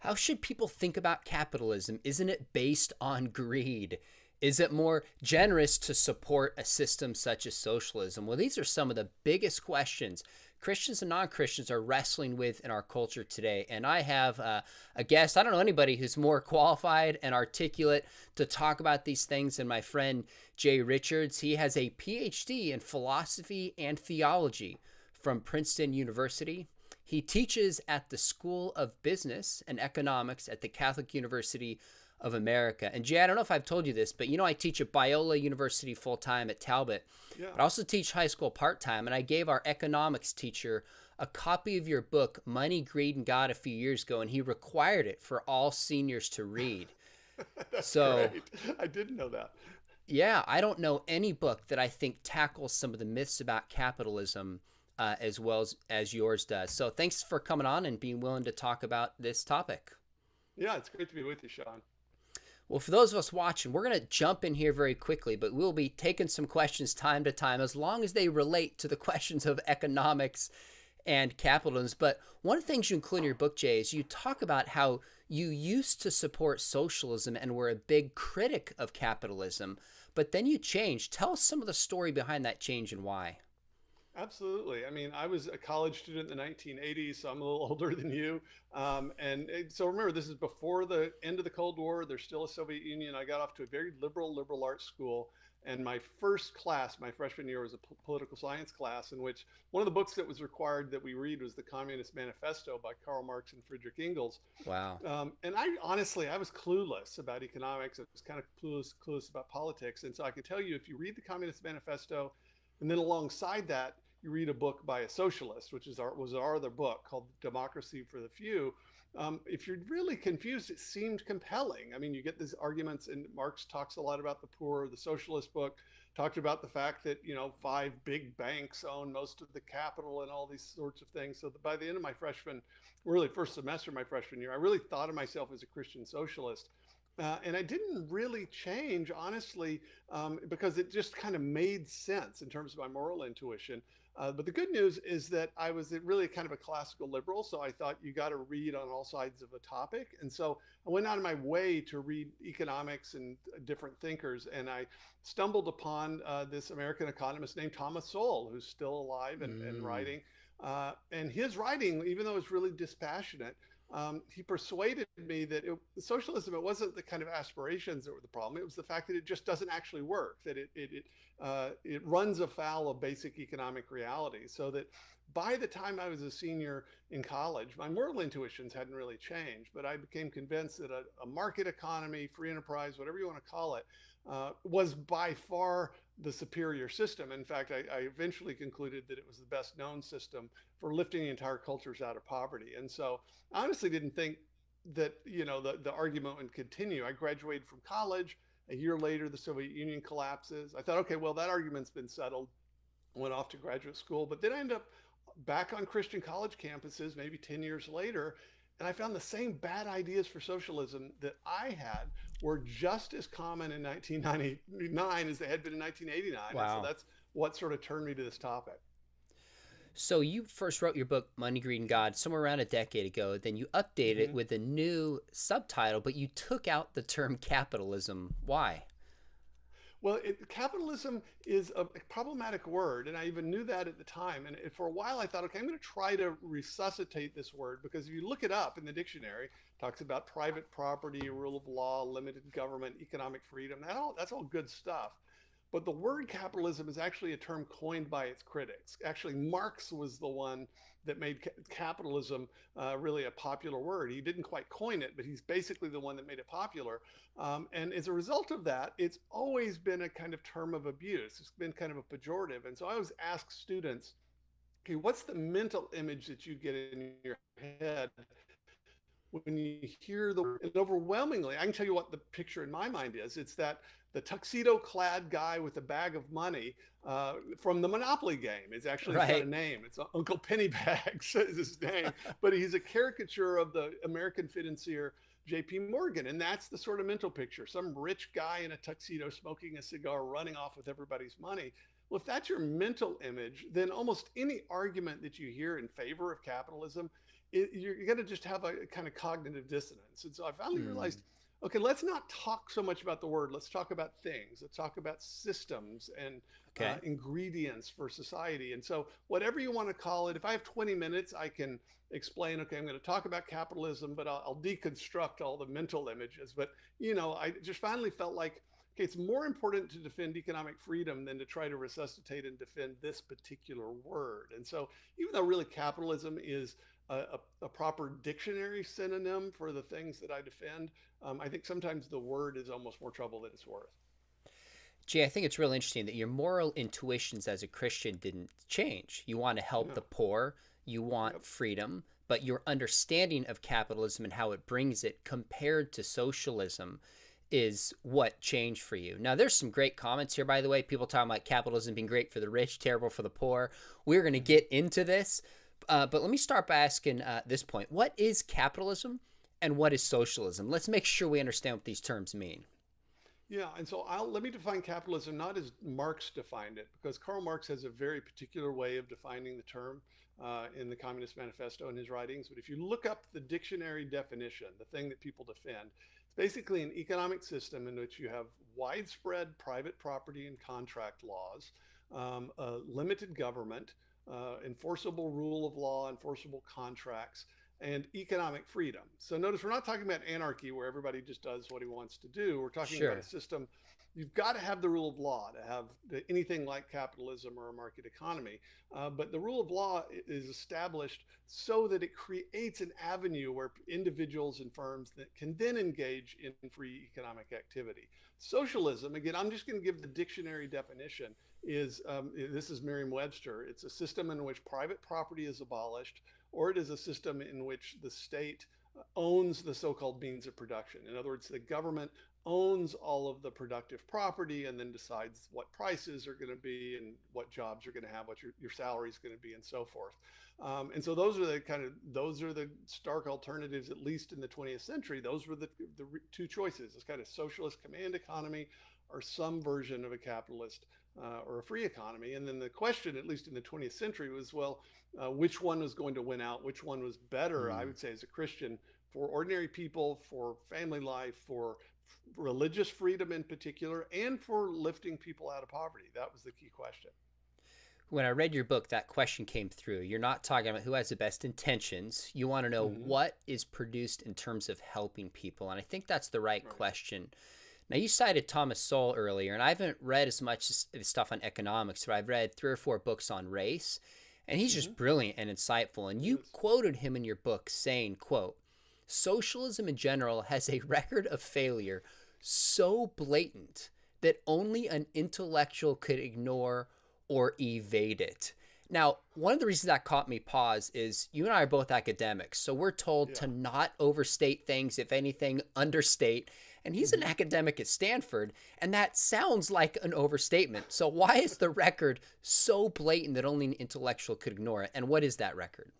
How should people think about capitalism? Isn't it based on greed? Is it more generous to support a system such as socialism? Well, these are some of the biggest questions Christians and non-Christians are wrestling with in our culture today. And I have a guest, I don't know anybody who's more qualified and articulate to talk about these things than my friend Jay Richards. He has a PhD in philosophy and theology from Princeton University. He teaches at the School of Business and Economics at the Catholic University of America. And Jay, I don't know if I've told you this, but I teach at Biola University full-time at Talbot. Yeah. But I also teach high school part-time, and I gave our economics teacher a copy of your book, Money, Greed, and God, a few years ago, and he required it for all seniors to read. That's great. I didn't know that. Yeah, I don't know any book that I think tackles some of the myths about capitalism as well as yours does. So thanks for coming on and being willing to talk about this topic. Yeah, it's great to be with you, Sean. Well, for those of us watching, we're going to jump in here very quickly, but we'll be taking some questions time to time as long as they relate to the questions of economics and capitalism. But one of the things you include in your book, Jay, is you talk about how you used to support socialism and were a big critic of capitalism, but then you changed. Tell us some of the story behind that change and why. Absolutely. I mean, I was a college student in the 1980s, so I'm a little older than you. So remember, this is before the end of the Cold War. There's still a Soviet Union. I got off to a very liberal arts school. And my first class, my freshman year, was a political science class in which one of the books that was required that we read was the Communist Manifesto by Karl Marx and Friedrich Engels. Wow. And I was clueless about economics. I was kind of clueless about politics. And so I can tell you, if you read the Communist Manifesto, and then alongside that, you read a book by a socialist, which was our other book called Democracy for the Few. If you're really confused, it seemed compelling. I mean, you get these arguments, and Marx talks a lot about the poor. The socialist book talked about the fact that, 5 big banks own most of the capital and all these sorts of things. So that by the end of my first semester of my freshman year, I really thought of myself as a Christian socialist. And I didn't really change, honestly, because it just kind of made sense in terms of my moral intuition. But the good news is that I was really kind of a classical liberal, so I thought you got to read on all sides of a topic. And so I went out of my way to read economics and different thinkers, and I stumbled upon this American economist named Thomas Sowell, who's still alive and writing. And his writing, even though it's really dispassionate, he persuaded me that socialism, it wasn't the kind of aspirations that were the problem. It was the fact that it just doesn't actually work, that it runs afoul of basic economic reality. So that by the time I was a senior in college, my moral intuitions hadn't really changed, but I became convinced that a market economy, free enterprise, whatever you want to call it, was by far the superior system. In fact, I eventually concluded that it was the best known system for lifting entire cultures out of poverty. And so I honestly didn't think that, the argument would continue. I graduated from college. A year later, the Soviet Union collapses. I thought, okay, well, that argument's been settled. Went off to graduate school, but then I ended up back on Christian college campuses maybe 10 years later. And I found the same bad ideas for socialism that I had were just as common in 1999 as they had been in 1989. Wow. And so that's what sort of turned me to this topic. So you first wrote your book, Money, Greed, and God, somewhere around a decade ago. Then you updated it with a new subtitle, but you took out the term capitalism. Why? Well, capitalism is a problematic word, and I even knew that at the time. And for a while, I thought, okay, I'm going to try to resuscitate this word, because if you look it up in the dictionary, it talks about private property, rule of law, limited government, economic freedom. That's all good stuff. But the word capitalism is actually a term coined by its critics. Actually, Marx was the one that made capitalism really a popular word. He didn't quite coin it, but he's basically the one that made it popular. And as a result of that, it's always been a kind of term of abuse. It's been kind of a pejorative. And so I always ask students, okay, what's the mental image that you get in your head when you hear the word? And overwhelmingly, I can tell you what the picture in my mind is. It's that the tuxedo-clad guy with a bag of money from the Monopoly game. It's actually got a name. It's Uncle Pennybags is his name, but he's a caricature of the American financier J.P. Morgan, and that's the sort of mental picture. Some rich guy in a tuxedo smoking a cigar, running off with everybody's money. Well, if that's your mental image, then almost any argument that you hear in favor of capitalism you're going to just have a kind of cognitive dissonance. And so I finally Mm, realized, okay, let's not talk so much about the word. Let's talk about things. Let's talk about systems and okay. ingredients for society. And so, whatever you want to call it, if I have 20 minutes, I can explain, okay, I'm going to talk about capitalism, but I'll deconstruct all the mental images. But, I just finally felt like, okay, it's more important to defend economic freedom than to try to resuscitate and defend this particular word. And so, even though really capitalism is a proper dictionary synonym for the things that I defend, I think sometimes the word is almost more trouble than it's worth. Gee, I think it's really interesting that your moral intuitions as a Christian didn't change. You want to help No. the poor, you want Yep. freedom, but your understanding of capitalism and how it brings it compared to socialism is what changed for you. Now, there's some great comments here, by the way. People talking about capitalism being great for the rich, terrible for the poor. We're going to get into this, but let me start by asking this point. What is capitalism and what is socialism? Let's make sure we understand what these terms mean. Yeah, and so let me define capitalism not as Marx defined it, because Karl Marx has a very particular way of defining the term in the Communist Manifesto and his writings. But if you look up the dictionary definition, the thing that people defend, it's basically an economic system in which you have widespread private property and contract laws, a limited government, enforceable rule of law, enforceable contracts, and economic freedom. So notice we're not talking about anarchy where everybody just does what he wants to do. We're talking about a Sure. system. You've got to have the rule of law to have anything like capitalism or a market economy. But the rule of law is established so that it creates an avenue where individuals and firms that can then engage in free economic activity. Socialism, again, I'm just going to give the dictionary definition, is this is Merriam-Webster. It's a system in which private property is abolished, or it is a system in which the state owns the so-called means of production. In other words, the government owns all of the productive property and then decides what prices are going to be and what jobs you're going to have, what your salary is going to be, and so forth. And so those are the stark alternatives, at least in the 20th century. Those were the two choices: this kind of socialist command economy, or some version of a capitalist or a free economy. And then the question, at least in the 20th century, was, well, which one was going to win out? Which one was better, I Hmm. would say, as a Christian, for ordinary people, for family life, for religious freedom in particular, and for lifting people out of poverty? That was the key question. When I read your book, that question came through. You're not talking about who has the best intentions. You want to know Mm-hmm. what is produced in terms of helping people. And I think that's the right Right. question. Now, you cited Thomas Sowell earlier, and I haven't read as much stuff on economics, but I've read 3 or 4 books on race, and he's Mm-hmm. just brilliant and insightful. And It you is. quoted him in your book saying, quote, socialism in general has a record of failure so blatant that only an intellectual could ignore or evade it. Now, one of the reasons that caught me pause is you and I are both academics, so we're told Yeah. to not overstate things, if anything, understate. And he's an Mm-hmm. academic at Stanford, and that sounds like an overstatement. So, why is the record so blatant that only an intellectual could ignore it? And what is that record?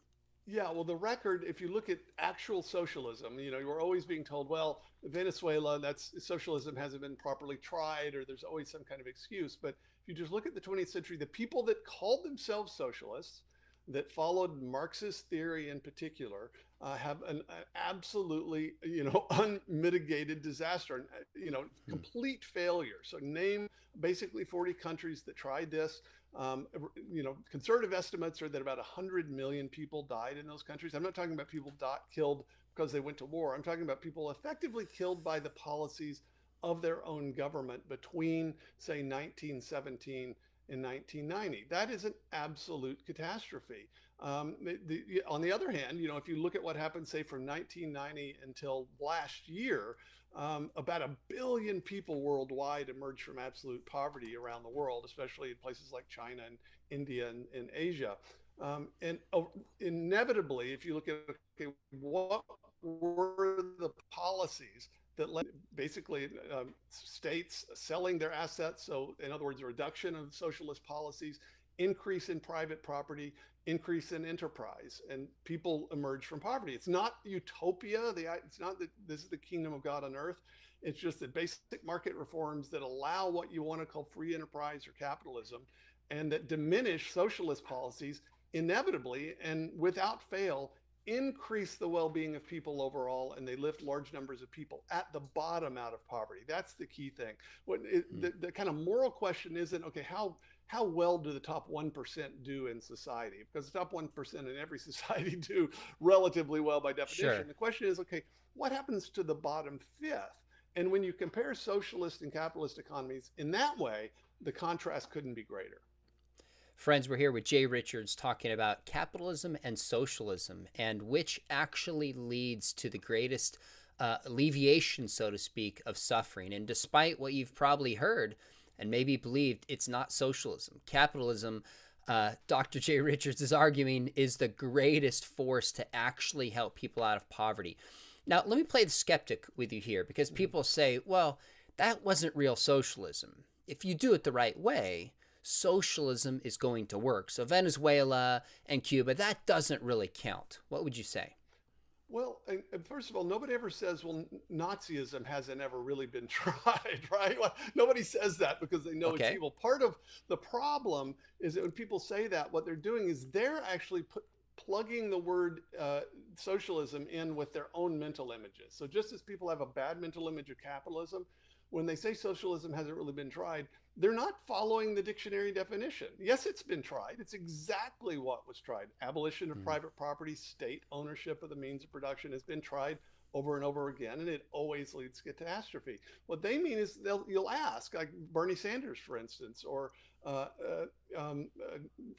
Yeah, well, the record, if you look at actual socialism, you're always being told, well, Venezuela, that's socialism hasn't been properly tried, or there's always some kind of excuse. But if you just look at the 20th century, the people that called themselves socialists, that followed Marxist theory in particular, have an absolutely, unmitigated disaster, and, Hmm. complete failure. So name basically 40 countries that tried this. Um, Conservative estimates are that about 100 million people died in those countries. I'm not talking about people killed because they went to war. I'm talking about people effectively killed by the policies of their own government between, say, 1917 and 1990. That is an absolute catastrophe. On the other hand, if you look at what happened, say, from 1990 until last year, about 1 billion people worldwide emerged from absolute poverty around the world, especially in places like China and India and Asia. And inevitably, if you look at, okay, what were the policies that led basically states selling their assets? So, in other words, a reduction of socialist policies, increase in private property, increase in enterprise, and people emerge from poverty. It's not utopia. It's not that this is the kingdom of God on earth. It's just that basic market reforms that allow what you want to call free enterprise or capitalism, and that diminish socialist policies inevitably and without fail increase the well-being of people overall, and they lift large numbers of people at the bottom out of poverty. That's the key thing. The kind of moral question isn't, okay, how well do the top 1% do in society? Because the top 1% in every society do relatively well by definition. Sure. The question is, okay, what happens to the bottom fifth? And when you compare socialist and capitalist economies in that way, the contrast couldn't be greater. Friends, we're here with Jay Richards talking about capitalism and socialism and which actually leads to the greatest alleviation, so to speak, of suffering. And despite what you've probably heard and maybe believed, it's not socialism. Capitalism, Dr. Jay Richards is arguing, is the greatest force to actually help people out of poverty. Now, let me play the skeptic with you here, because people say, well, that wasn't real socialism. If you do it the right way, socialism is going to work. So Venezuela and Cuba, that doesn't really count. What would you say? Well, first of all, nobody ever says, well, Nazism hasn't ever really been tried, right? Well, nobody says that because they know it's evil. Part of the problem is that when people say that, what they're doing is they're actually plugging the word socialism in with their own mental images. So just as people have a bad mental image of capitalism, when they say socialism hasn't really been tried, they're not following the dictionary definition. Yes, it's been tried. It's exactly what was tried. Abolition of private property, state ownership of the means of production has been tried over and over again, and it always leads to catastrophe. What they mean is you'll ask, like Bernie Sanders, for instance, or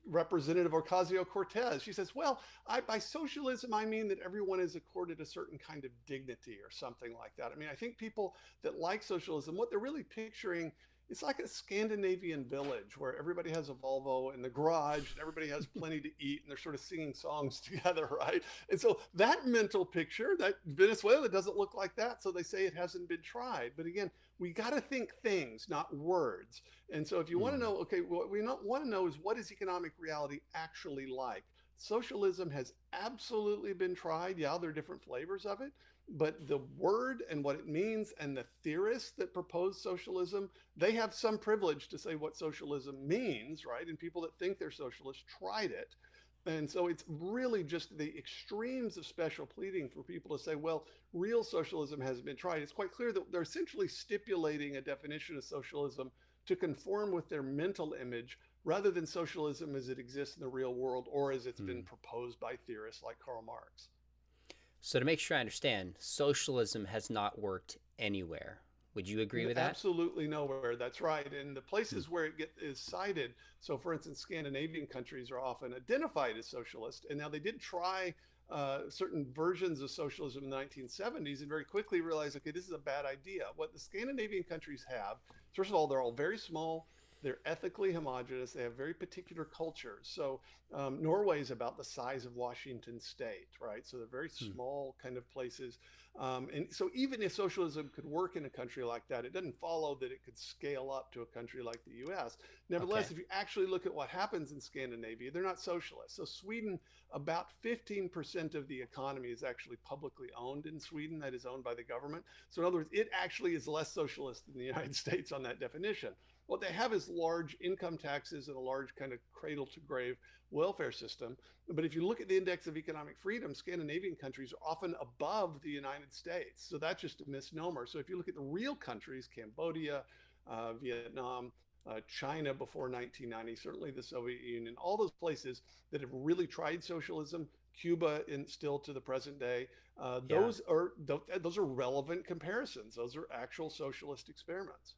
Representative Ocasio-Cortez. She says, well, by socialism, I mean that everyone is accorded a certain kind of dignity or something like that. I mean, I think people that like socialism, what they're really picturing, it's like a Scandinavian village where everybody has a Volvo in the garage and everybody has plenty to eat and they're sort of singing songs together, right? And so that mental picture, that Venezuela doesn't look like that. So they say it hasn't been tried. But again, we got to think things, not words. And so if you want to know, okay, what we want to know is, what is economic reality actually like? Socialism has absolutely been tried. Yeah, there are different flavors of it. But the word and what it means, and the theorists that propose socialism, they have some privilege to say what socialism means, right? And people that think they're socialists tried it. And so it's really just the extremes of special pleading for people to say, well, real socialism hasn't been tried. It's quite clear that they're essentially stipulating a definition of socialism to conform with their mental image, rather than socialism as it exists in the real world or as it's been proposed by theorists like Karl Marx. So to make sure I understand, socialism has not worked anywhere. Would you agree with that? Absolutely nowhere. That's right. And the places where it is cited, so for instance, Scandinavian countries are often identified as socialist. And now they did try certain versions of socialism in the 1970s and very quickly realized, okay, this is a bad idea. What the Scandinavian countries have, first of all, they're all very small. They're ethically homogenous. They have very particular cultures. So Norway is about the size of Washington State, right? So they're very small kind of places. And so even if socialism could work in a country like that, it doesn't follow that it could scale up to a country like the US. Nevertheless, if you actually look at what happens in Scandinavia, they're not socialist. So Sweden, about 15% of the economy is actually publicly owned in Sweden, that is owned by the government. So in other words, it actually is less socialist than the United States on that definition. What they have is large income taxes and a large kind of cradle to grave welfare system. But if you look at the index of economic freedom, Scandinavian countries are often above the United States. So that's just a misnomer. So if you look at the real countries, Cambodia, Vietnam, China before 1990, certainly the Soviet Union, all those places that have really tried socialism, Cuba still to the present day, those are relevant comparisons. Those are actual socialist experiments.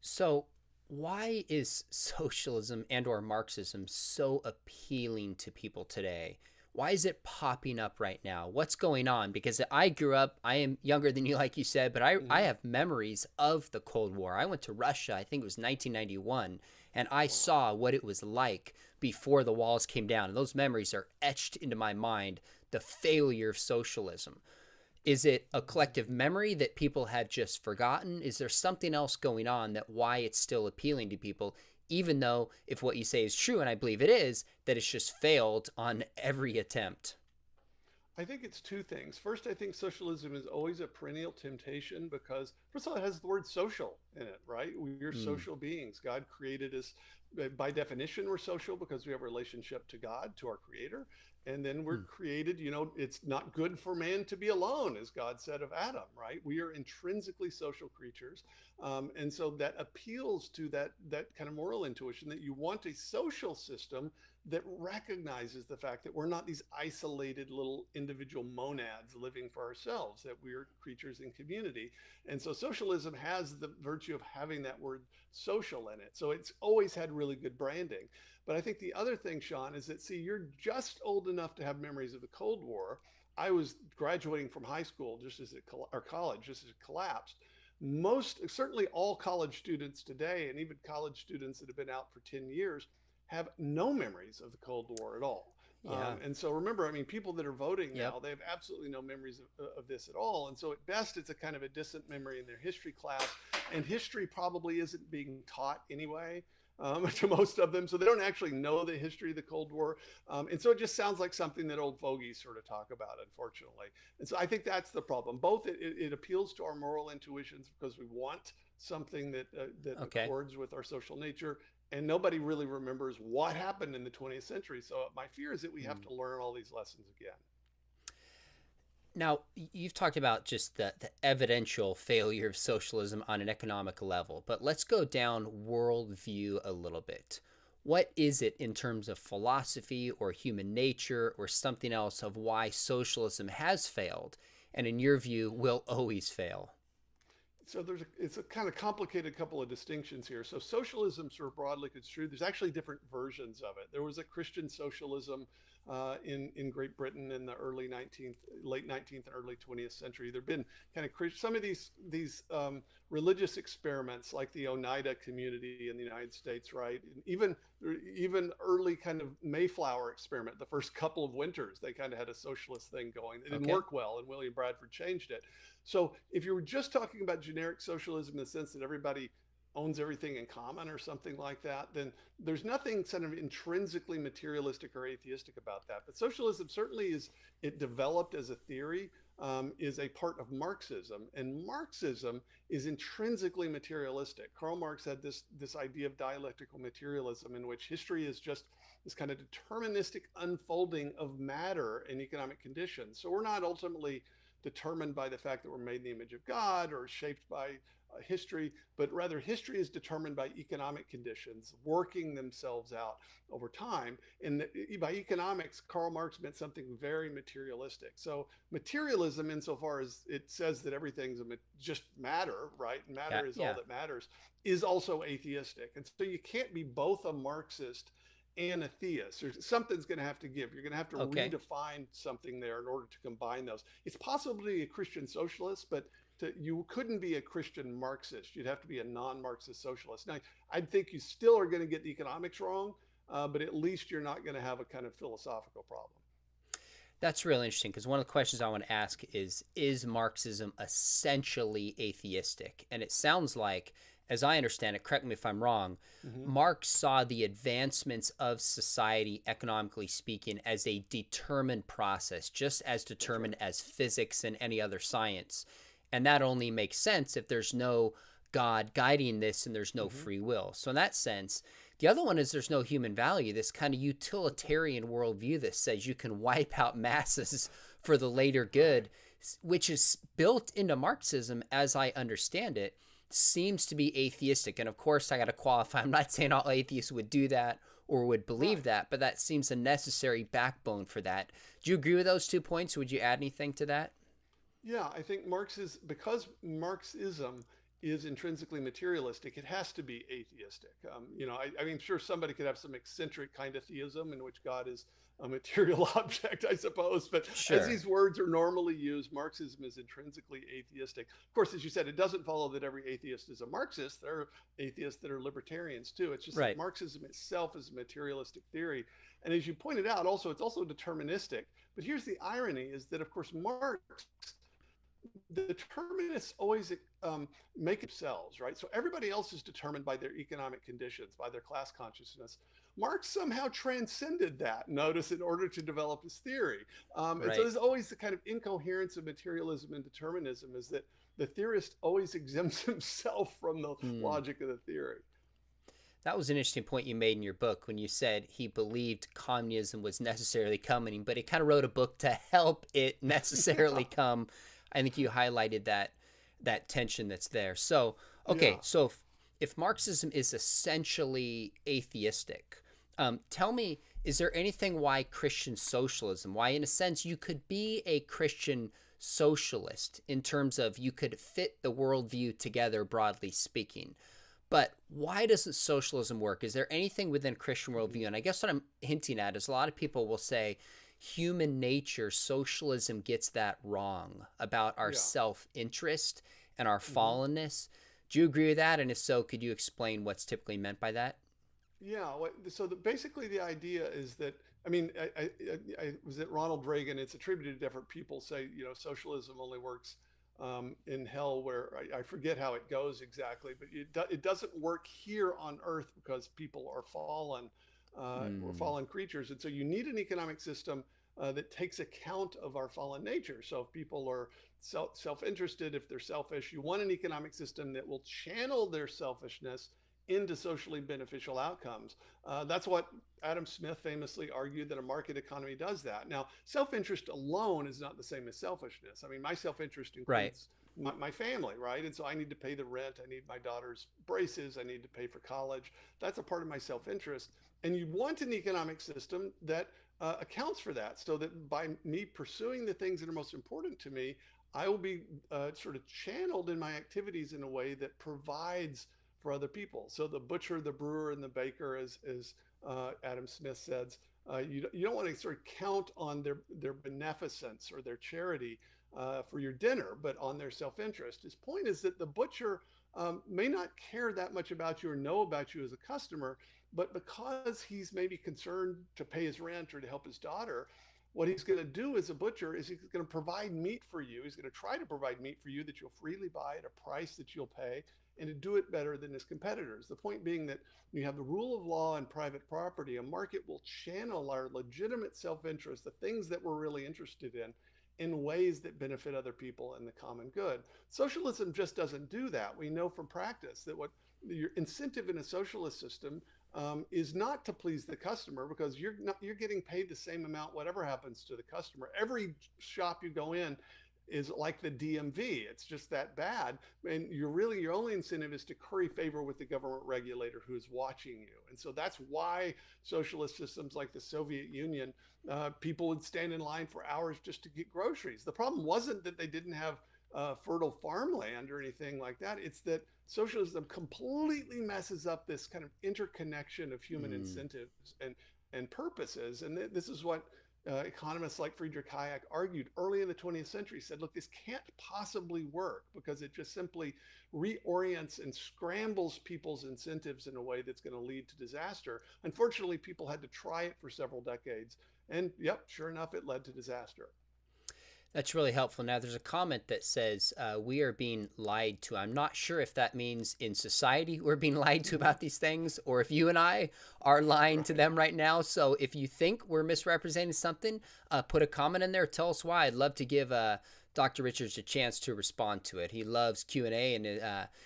So why is socialism and or Marxism so appealing to people today? Why is it popping up right now? What's going on? Because I grew up, I am younger than you, like you said, but I have memories of the Cold War. I went to Russia, I think it was 1991, and I saw what it was like before the walls came down. And those memories are etched into my mind, the failure of socialism. Is it a collective memory that people have just forgotten? Is there something else going on that why it's still appealing to people, even though if what you say is true, and I believe it is, that it's just failed on every attempt? I think it's two things. First, I think socialism is always a perennial temptation because, first of all, it has the word social in it, right? We're social beings. God created us. By definition, we're social because we have a relationship to God, to our creator. And then we're created, it's not good for man to be alone, as God said of Adam, right? We are intrinsically social creatures. And so that appeals to that kind of moral intuition that you want a social system that recognizes the fact that we're not these isolated little individual monads living for ourselves, that we're creatures in community. And so socialism has the virtue of having that word social in it. So it's always had really good branding. But I think the other thing, Sean, is that, see, you're just old enough to have memories of the Cold War. I was graduating from high school or college just as it collapsed. Certainly all college students today, and even college students that have been out for 10 years, have no memories of the Cold War at all. Yeah. And so remember, I mean, people that are voting Yep. now, they have absolutely no memories of this at all. And so at best, it's a kind of a distant memory in their history class. And history probably isn't being taught anyway to most of them. So they don't actually know the history of the Cold War. And so it just sounds like something that old fogies sort of talk about, unfortunately. And so I think that's the problem. Both it appeals to our moral intuitions because we want something that Okay. accords with our social nature. And nobody really remembers what happened in the 20th century. So my fear is that we have to learn all these lessons again. Now, you've talked about just the evidential failure of socialism on an economic level, but let's go down worldview a little bit. What is it in terms of philosophy or human nature or something else of why socialism has failed and, in your view, will always fail? So it's a kind of complicated couple of distinctions here. So socialism, sort of broadly construed, there's actually different versions of it. There was a Christian socialism in Great Britain in the late 19th and early 20th century. There've been kind of some of these religious experiments, like the Oneida community in the United States, right? And even early kind of Mayflower experiment, the first couple of winters, they kind of had a socialist thing going. It didn't work well, and William Bradford changed it. So if you were just talking about generic socialism in the sense that everybody owns everything in common or something like that, then there's nothing sort of intrinsically materialistic or atheistic about that. But socialism certainly it developed as a theory, is a part of Marxism. And Marxism is intrinsically materialistic. Karl Marx had this idea of dialectical materialism, in which history is just this kind of deterministic unfolding of matter and economic conditions. So we're not ultimately determined by the fact that we're made in the image of God or shaped by history, but rather history is determined by economic conditions working themselves out over time. And by economics, Karl Marx meant something very materialistic. So materialism, insofar as it says that everything's just matter, right? Matter is all that matters, is also atheistic. And so you can't be both a Marxist and a theist. Something's going to have to give. You're going to have to redefine something there in order to combine those. It's possible to be a Christian socialist, but you couldn't be a Christian Marxist. You'd have to be a non-Marxist socialist. Now, I think you still are going to get the economics wrong, but at least you're not going to have a kind of philosophical problem. That's really interesting, because one of the questions I want to ask is Marxism essentially atheistic? And it sounds like, as I understand it, correct me if I'm wrong, Marx saw the advancements of society, economically speaking, as a determined process, just as determined as physics and any other science. And that only makes sense if there's no God guiding this and there's no free will. So in that sense, the other one is there's no human value, this kind of utilitarian worldview that says you can wipe out masses for the later good, which is built into Marxism, as I understand it, seems to be atheistic. And of course, I got to qualify. I'm not saying all atheists would do that or would believe that, but that seems a necessary backbone for that. Do you agree with those 2 points? Would you add anything to that? Yeah, I think because Marxism is intrinsically materialistic, it has to be atheistic. I mean, sure, somebody could have some eccentric kind of theism in which God is a material object, I suppose. But as these words are normally used, Marxism is intrinsically atheistic. Of course, as you said, it doesn't follow that every atheist is a Marxist. There are atheists that are libertarians too. It's just that Marxism itself is a materialistic theory. And as you pointed out, it's also deterministic. But here's the irony, is that, of course, the determinists always make themselves, right? So everybody else is determined by their economic conditions, by their class consciousness. Marx somehow transcended that, notice, in order to develop his theory. And so there's always the kind of incoherence of materialism and determinism, is that the theorist always exempts himself from the logic of the theory. That was an interesting point you made in your book when you said he believed communism was necessarily coming, but he kind of wrote a book to help it necessarily Yeah, come. I think you highlighted that tension that's there. So, okay, yeah. so if Marxism is essentially atheistic, tell me, is there anything why Christian socialism, why in a sense you could be a Christian socialist in terms of you could fit the worldview together, broadly speaking? But why doesn't socialism work? Is there anything within Christian Mhm. worldview? And I guess what I'm hinting at is a lot of people will say human nature, socialism gets that wrong about our Yeah. self interest and our hmm fallenness. Do you agree with that? And if so, could you explain what's typically meant by that? Yeah. So basically, the idea is that I mean, I was it Ronald Reagan. It's attributed to different people. Say, socialism only works in hell, where I forget how it goes exactly, but it doesn't work here on Earth because people are fallen, we're Mm, fallen creatures, and so you need an economic system that takes account of our fallen nature. So if people are self-interested, if they're selfish, you want an economic system that will channel their selfishness into socially beneficial outcomes. That's what Adam Smith famously argued, that a market economy does that. Now, self-interest alone is not the same as selfishness. I mean, my self-interest right. includes my family, right? And so I need to pay the rent. I need my daughter's braces. I need to pay for college. That's a part of my self-interest. And you want an economic system that accounts for that, so that by me pursuing the things that are most important to me, I will be sort of channeled in my activities in a way that provides for other people. So the butcher, the brewer, and the baker, as Adam Smith says, you don't want to sort of count on their beneficence or their charity for your dinner, but on their self-interest. His point is that the butcher may not care that much about you or know about you as a customer, but because he's maybe concerned to pay his rent or to help his daughter, what he's going to do as a butcher is he's going to provide meat for you. He's going to try to provide meat for you that you'll freely buy at a price that you'll pay, and to do it better than his competitors. The point being that when you have the rule of law and private property, a market will channel our legitimate self-interest, the things that we're really interested in ways that benefit other people and the common good. Socialism just doesn't do that. We know from practice that what your incentive in a socialist system is not to please the customer, because you're getting paid the same amount whatever happens to the customer. Every shop you go in is like the DMV. It's just that bad. And your only incentive is to curry favor with the government regulator who's watching you. And so that's why socialist systems like the Soviet Union, people would stand in line for hours just to get groceries. The problem wasn't that they didn't have fertile farmland or anything like that. It's that socialism completely messes up this kind of interconnection of human Mm. incentives and purposes. And this is what economists like Friedrich Hayek argued early in the 20th century. Said, look, this can't possibly work because it just simply reorients and scrambles people's incentives in a way that's going to lead to disaster. Unfortunately, people had to try it for several decades. And yep, sure enough, it led to disaster. That's really helpful. Now, there's a comment that says we are being lied to. I'm not sure if that means in society we're being lied to Mm-hmm. about these things, or if you and I are lying to Right. them right now. So if you think we're misrepresenting something, put a comment in there. Tell us why. I'd love to give Dr. Richards a chance to respond to it. He loves Q&A and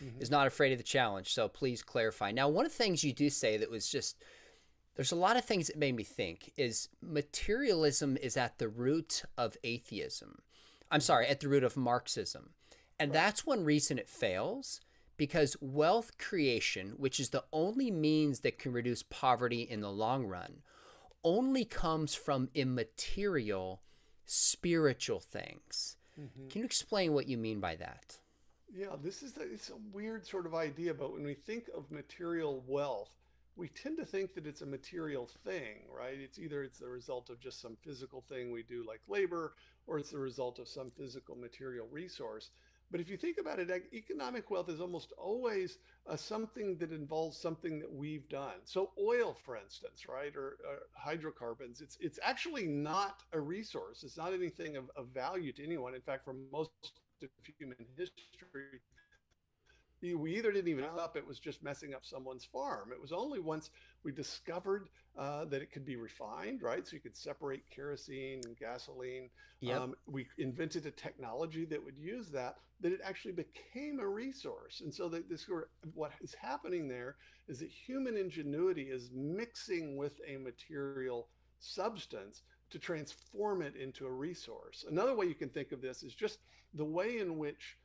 Mm-hmm. is not afraid of the challenge. So please clarify. Now, one of the things you do say that was just there's a lot of things that made me think is materialism is at the root of atheism. I'm Mm-hmm. sorry, at the root of Marxism. And Right. that's one reason it fails because wealth creation, which is the only means that can reduce poverty in the long run, only comes from immaterial spiritual things. Mm-hmm. Can you explain what you mean by that? Yeah, it's a weird sort of idea, but when we think of material wealth, we tend to think that it's a material thing, right? It's the result of just some physical thing we do like labor, or it's the result of some physical material resource. But if you think about it, economic wealth is almost always something that involves something that we've done. So oil, for instance, right, or hydrocarbons, it's actually not a resource. It's not anything of value to anyone. In fact, for most of human history, we either didn't even up, it was just messing up someone's farm. It was only once we discovered that it could be refined, right? So you could separate kerosene and gasoline. Yep. We invented a technology that would use that it actually became a resource. And so that what is happening there is that human ingenuity is mixing with a material substance to transform it into a resource. Another way you can think of this is just the way in which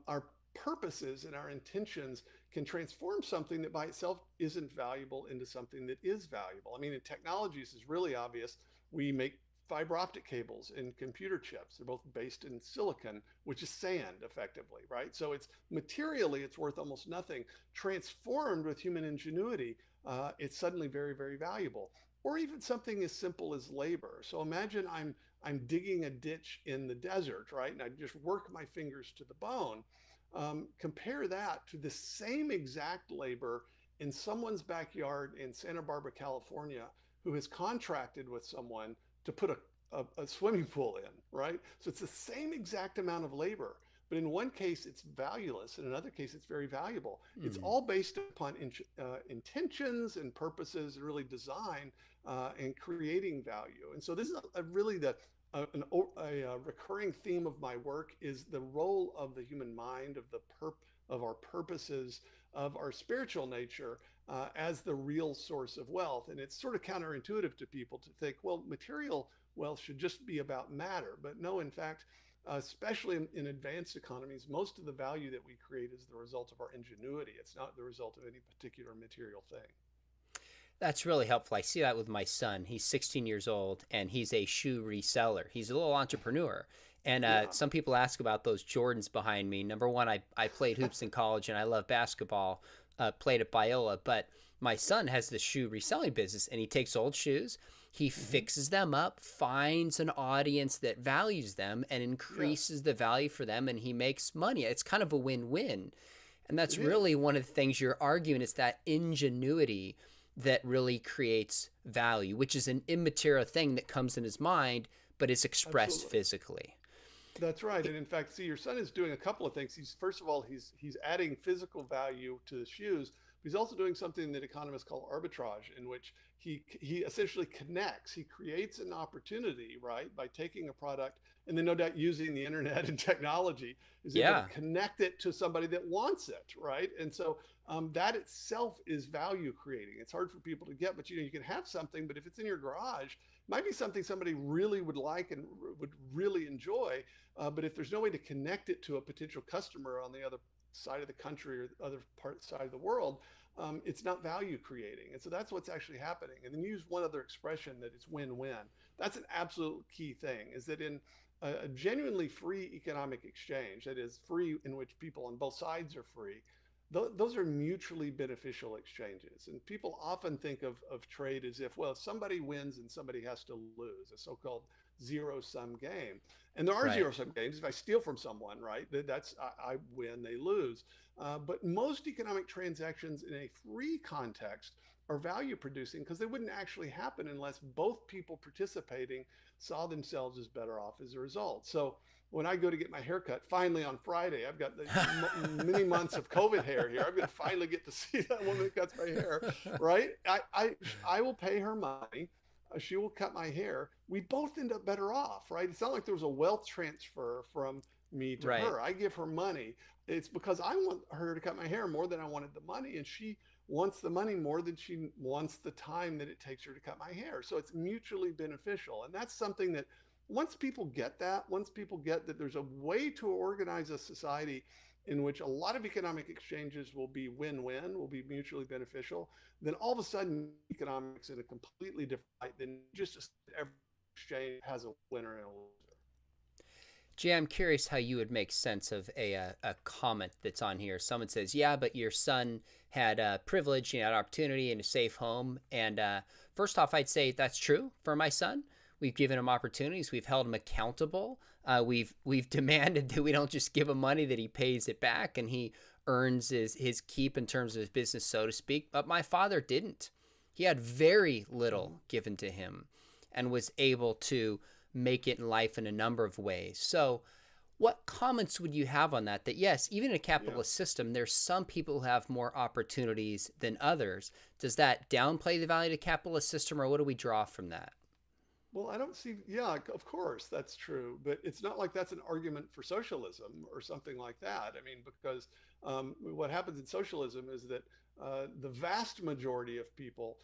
our purposes and our intentions can transform something that by itself isn't valuable into something that is valuable. I mean, in technologies is really obvious. We make fiber optic cables and computer chips. They're both based in silicon, which is sand effectively, right? So it's materially, it's worth almost nothing. Transformed with human ingenuity, it's suddenly very, very valuable. Or even something as simple as labor. So imagine I'm digging a ditch in the desert, right? And I just work my fingers to the bone. Compare that to the same exact labor in someone's backyard in Santa Barbara, California, who has contracted with someone to put a swimming pool in, right? So it's the same exact amount of labor, but in one case it's valueless, in another case it's very valuable. It's all based upon intentions and purposes and really design and creating value. And so this is really a recurring theme of my work is the role of the human mind, of our purposes, of our spiritual nature as the real source of wealth. And it's sort of counterintuitive to people to think, well, material wealth should just be about matter. But no, in fact, especially in advanced economies, most of the value that we create is the result of our ingenuity. It's not the result of any particular material thing. That's really helpful. I see that with my son. He's 16 years old and he's a shoe reseller. He's a little entrepreneur. And some people ask about those Jordans behind me. Number one, I played hoops in college and I love basketball, played at Biola. But my son has this shoe reselling business and he takes old shoes, he fixes them up, finds an audience that values them and increases the value for them, and he makes money. It's kind of a win-win. And that's really one of the things you're arguing, is that ingenuity that really creates value, which is an immaterial thing that comes in his mind, but is expressed physically. That's right. And in fact, see, your son is doing a couple of things. First of all, he's adding physical value to the shoes. He's also doing something that economists call arbitrage, in which he essentially connects. He creates an opportunity, right, by taking a product and then no doubt using the internet and technology is able to connect it to somebody that wants it, right? And so that itself is value creating. It's hard for people to get, but you can have something, but if it's in your garage, it might be something somebody really would like and would really enjoy. But if there's no way to connect it to a potential customer on the other side of the country or the other side of the world, it's not value creating. And so that's what's actually happening. And then use one other expression, that it's win-win. That's an absolute key thing, is that in a genuinely free economic exchange, that is free in which people on both sides are free, those are mutually beneficial exchanges. And people often think of trade as if, well, if somebody wins and somebody has to lose, a so-called zero-sum game. And there are zero-sum games. If I steal from someone, right, that's I win, they lose. But most economic transactions in a free context are value producing, because they wouldn't actually happen unless both people participating saw themselves as better off as a result. So when I go to get my haircut, finally on Friday, I've got the many months of COVID hair here. I'm going to finally get to see that woman that cuts my hair, right? I will pay her money. She will cut my hair. We both end up better off, right? It's not like there was a wealth transfer from me to her. I give her money. It's because I want her to cut my hair more than I wanted the money, and she wants the money more than she wants the time that it takes her to cut my hair. So it's mutually beneficial. And that's something that once people get that there's a way to organize a society in which a lot of economic exchanges will be win-win, will be mutually beneficial, then all of a sudden economics in a completely different light than just every exchange has a winner and a loser. Jay, I'm curious how you would make sense of a comment that's on here. Someone says, yeah, but your son had privilege, had opportunity, and a safe home. And first off, I'd say that's true for my son. We've given him opportunities. We've held him accountable. We've demanded that we don't just give him money, that he pays it back and he earns his keep in terms of his business, so to speak. But my father didn't. He had very little given to him and was able to make it in life in a number of ways. So What comments would you have on that? That yes, even in a Yeah. capitalist system, there's some people who have more opportunities than others. Does that downplay the value of the capitalist system, or what do we draw from that? Well, I don't see, yeah, of course, that's true. But it's not like that's an argument for socialism or something like that. I mean, because what happens in socialism is that the vast majority of people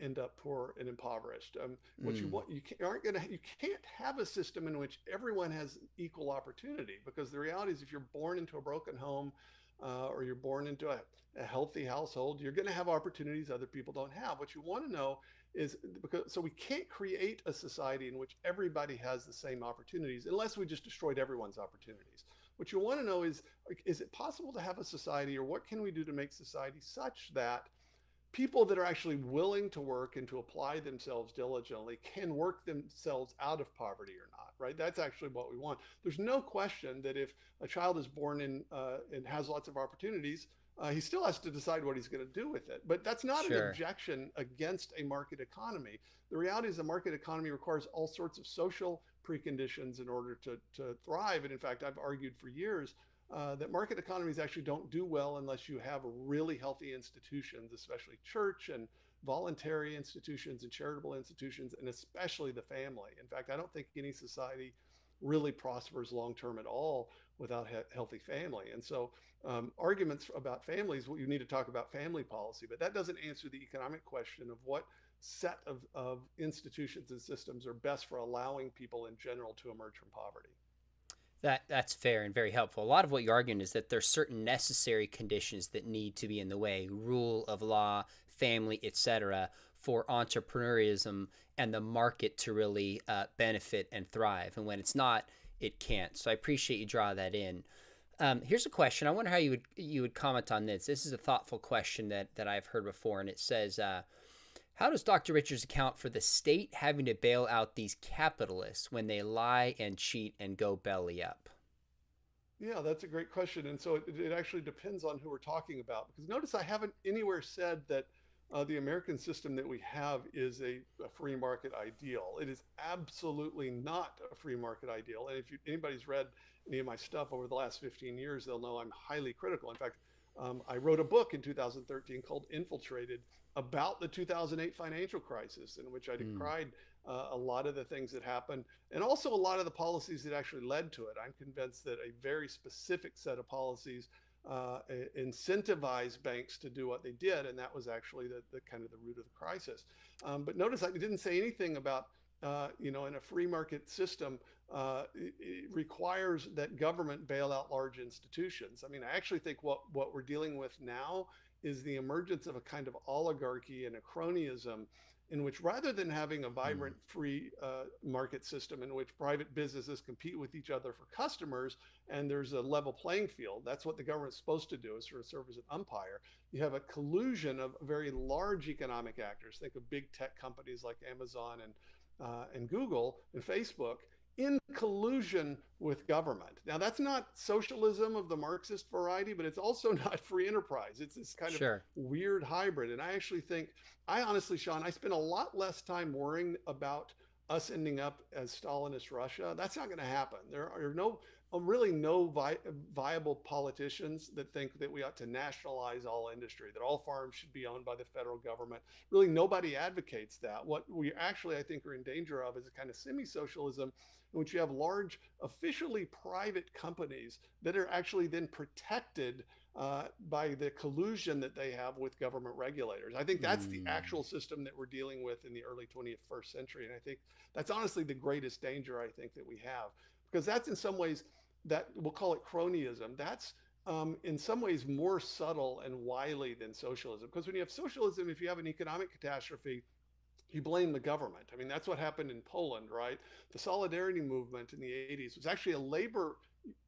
end up poor and impoverished. What you Mm, want, you can't have a system in which everyone has equal opportunity, because the reality is if you're born into a broken home or you're born into a healthy household, you're going to have opportunities other people don't have. What you want to know is, because so we can't create a society in which everybody has the same opportunities unless we just destroyed everyone's opportunities. What you want to know is, like, is it possible to have a society, or what can we do to make society such that people that are actually willing to work and to apply themselves diligently can work themselves out of poverty or not, right? That's actually what we want. There's no question that if a child is born in and has lots of opportunities, he still has to decide what he's going to do with it. But that's not an sure. objection against a market economy. The reality is the market economy requires all sorts of social preconditions in order to thrive. And in fact, I've argued for years that market economies actually don't do well unless you have really healthy institutions, especially church and voluntary institutions and charitable institutions, and especially the family. In fact, I don't think any society really prospers long term at all without healthy family. And so, arguments about families, well, you need to talk about family policy, but that doesn't answer the economic question of what set of institutions and systems are best for allowing people in general to emerge from poverty. That's fair and very helpful. A lot of what you're arguing is that there's certain necessary conditions that need to be in the way: rule of law, family, etc., for entrepreneurialism and the market to really benefit and thrive. And when it's not, it can't. So I appreciate you draw that in. Here's a question. I wonder how you would comment on this. This is a thoughtful question that I've heard before, and it says, how does Dr. Richards account for the state having to bail out these capitalists when they lie and cheat and go belly up? Yeah, that's a great question. And so it actually depends on who we're talking about. Because notice I haven't anywhere said that the American system that we have is a free market ideal. It is absolutely not a free market ideal. And if anybody's read any of my stuff over the last 15 years, they'll know I'm highly critical. In fact, I wrote a book in 2013 called Infiltrated about the 2008 financial crisis, in which I Mm, decried a lot of the things that happened and also a lot of the policies that actually led to it. I'm convinced that a very specific set of policies uh, incentivized banks to do what they did, and that was actually the kind of the root of the crisis. But notice I didn't say anything about in a free market system, it requires that government bail out large institutions. I mean, I actually think what we're dealing with now is the emergence of a kind of oligarchy and a cronyism, in which rather than having a mm, vibrant free market system in which private businesses compete with each other for customers and there's a level playing field, that's what the government's supposed to do, is sort of serve as an umpire. You have a collusion of very large economic actors. Think of big tech companies like Amazon and Google and Facebook in collusion with government. Now, that's not socialism of the Marxist variety, but it's also not free enterprise. It's this kind of sure. weird hybrid. And I actually think, I honestly, Sean, I spend a lot less time worrying about us ending up as Stalinist Russia. That's not going to happen. There are really no viable politicians that think that we ought to nationalize all industry, that all farms should be owned by the federal government. Really, nobody advocates that. What we actually, I think, are in danger of is a kind of semi-socialism in which you have large, officially private companies that are actually then protected by the collusion that they have with government regulators. I think that's the Mm, actual system that we're dealing with in the early 21st century. And I think that's honestly the greatest danger I think that we have, because that's in some ways, that we'll call it cronyism. That's in some ways more subtle and wily than socialism. Because when you have socialism, if you have an economic catastrophe, you blame the government. I mean, that's what happened in Poland, right? The Solidarity movement in the 80s was actually a labor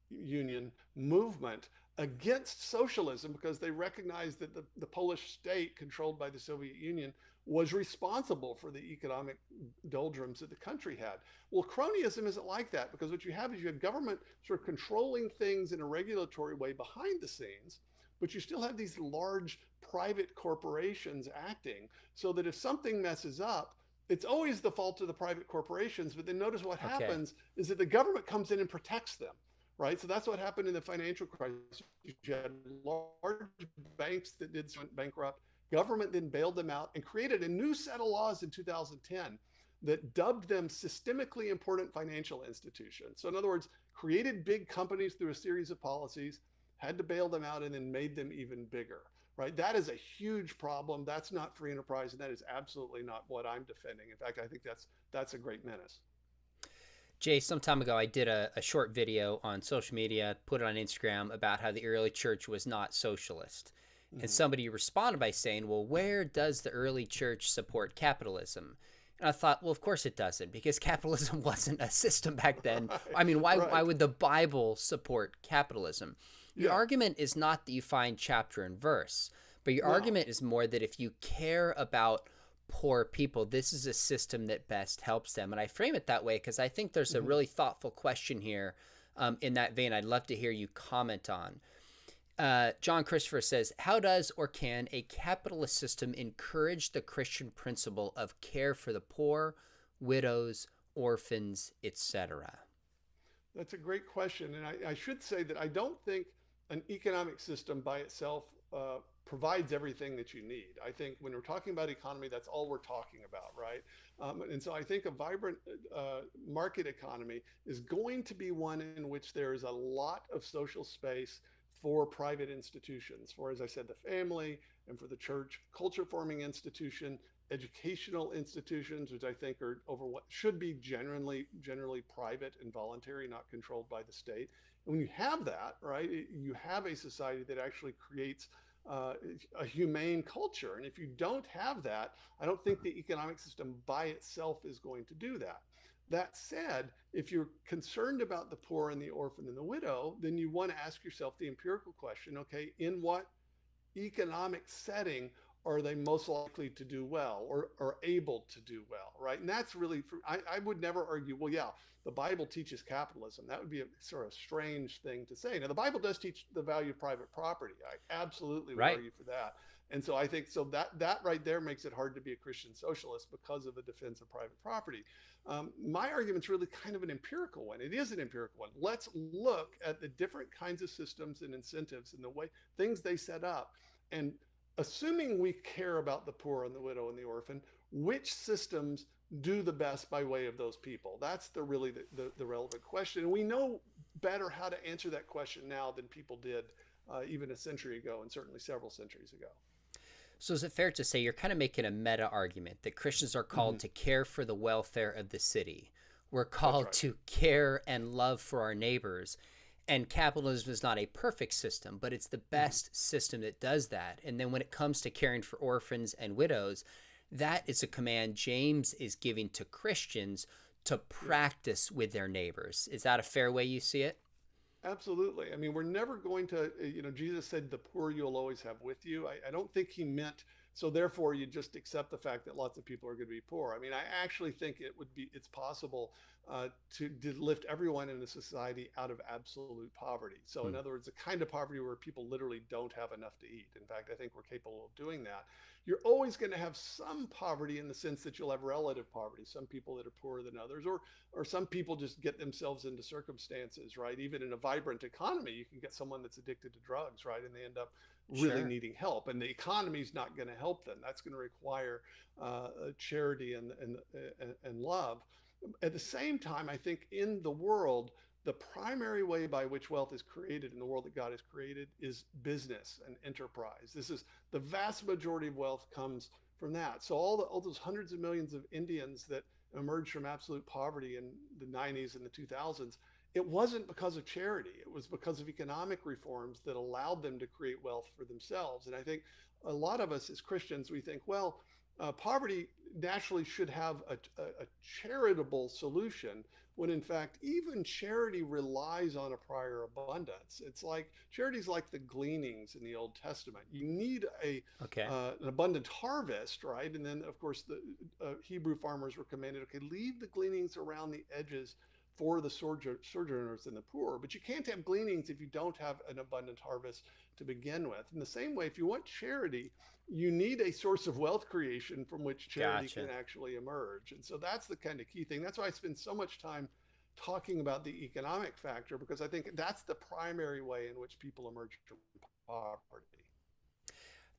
union movement against socialism, because they recognized that the Polish state, controlled by the Soviet Union, was responsible for the economic doldrums that the country had. Well, cronyism isn't like that, because what you have is you have government sort of controlling things in a regulatory way behind the scenes, but you still have these large private corporations acting, so that if something messes up, it's always the fault of the private corporations. But then notice what okay. happens is that the government comes in and protects them, right? So that's what happened in the financial crisis. You had large banks that did bankrupt. Government then bailed them out and created a new set of laws in 2010 that dubbed them systemically important financial institutions. So in other words, created big companies through a series of policies, had to bail them out, and then made them even bigger, right? That is a huge problem. That's not free enterprise, and that is absolutely not what I'm defending. In fact, I think that's a great menace. Jay, some time ago, I did a short video on social media, put it on Instagram, about how the early church was not socialist. And somebody responded by saying, well, where does the early church support capitalism? And I thought, well, of course it doesn't, because capitalism wasn't a system back then. Right, I mean, why right. would the Bible support capitalism? Your Yeah. argument is not that you find chapter and verse, but your No. argument is more that if you care about poor people, this is a system that best helps them. And I frame it that way because I think there's a really thoughtful question here in that vein I'd love to hear you comment on. John Christopher says, how does or can a capitalist system encourage the Christian principle of care for the poor, widows, orphans, etc.? That's a great question. And I should say that I don't think an economic system by itself provides everything that you need. I think when we're talking about economy, that's all we're talking about, right? And so I think a vibrant market economy is going to be one in which there is a lot of social space for private institutions, for, as I said, the family, and for the church, culture forming institution, educational institutions, which I think are over what should be generally private and voluntary, not controlled by the state. And when you have that, right, you have a society that actually creates a humane culture. And if you don't have that, I don't think the economic system by itself is going to do that. That said, if you're concerned about the poor and the orphan and the widow, then you want to ask yourself the empirical question, okay, in what economic setting are they most likely to do well or able to do well, right? And that's really, I would never argue, well, yeah, the Bible teaches capitalism. That would be a sort of strange thing to say. Now, the Bible does teach the value of private property. I absolutely would argue for that. And so I think, so that right there makes it hard to be a Christian socialist because of the defense of private property. My argument's really kind of an empirical one. It is an empirical one. Let's look at the different kinds of systems and incentives and the way things they set up. And assuming we care about the poor and the widow and the orphan, which systems do the best by way of those people? That's the relevant question. And we know better how to answer that question now than people did even a century ago, and certainly several centuries ago. So is it fair to say you're kind of making a meta argument that Christians are called to care for the welfare of the city? We're called to care and love for our neighbors. And capitalism is not a perfect system, but it's the best system that does that. And then when it comes to caring for orphans and widows, that is a command James is giving to Christians to practice with their neighbors. Is that a fair way you see it? Absolutely. I mean, we're never going to, Jesus said, the poor you'll always have with you. I don't think he meant, so therefore you just accept the fact that lots of people are going to be poor. I mean, I actually think it's possible to lift everyone in a society out of absolute poverty. So in other words, the kind of poverty where people literally don't have enough to eat. In fact, I think we're capable of doing that. You're always going to have some poverty in the sense that you'll have relative poverty, some people that are poorer than others, or some people just get themselves into circumstances, right? Even in a vibrant economy, you can get someone that's addicted to drugs, right? And they end up really needing help, and the economy's not going to help them. That's going to require charity and love. At the same time, I think in the world, the primary way by which wealth is created in the world that God has created is business and enterprise. This is the vast majority of wealth comes from that. So all those hundreds of millions of Indians that emerged from absolute poverty in the 90s and the 2000s, it wasn't because of charity. It was because of economic reforms that allowed them to create wealth for themselves. And I think a lot of us as Christians, we think, well, poverty naturally should have a charitable solution, when in fact, even charity relies on a prior abundance. It's like, charity's like the gleanings in the Old Testament. You need an abundant harvest, right? And then of course the Hebrew farmers were commanded, okay, leave the gleanings around the edges for the sojourners and the poor. But you can't have gleanings if you don't have an abundant harvest to begin with. In the same way, if you want charity, you need a source of wealth creation from which charity can actually emerge. And so that's the kind of key thing. That's why I spend so much time talking about the economic factor, because I think that's the primary way in which people emerge from poverty.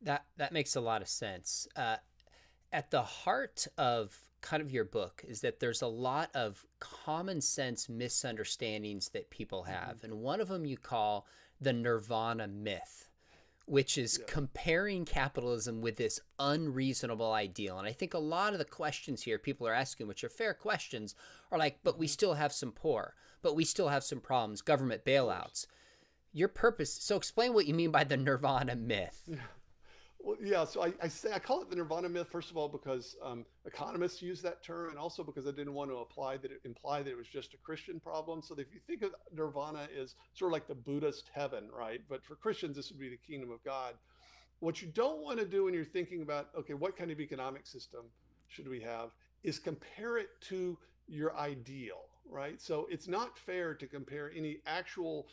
That makes a lot of sense. At the heart of kind of your book is that there's a lot of common sense misunderstandings that people have. And one of them you call the Nirvana Myth, which is comparing capitalism with this unreasonable ideal. And I think a lot of the questions here people are asking, which are fair questions, are like, but we still have some poor, but we still have some problems, government bailouts. Your purpose, so explain what you mean by the Nirvana Myth. Yeah. Well, yeah, so I call it the Nirvana myth, first of all, because economists use that term, and also because I didn't want to imply that it was just a Christian problem. So if you think of Nirvana as sort of like the Buddhist heaven, right? But for Christians, this would be the kingdom of God. What you don't want to do when you're thinking about, okay, what kind of economic system should we have, is compare it to your ideal, right? So it's not fair to compare any actual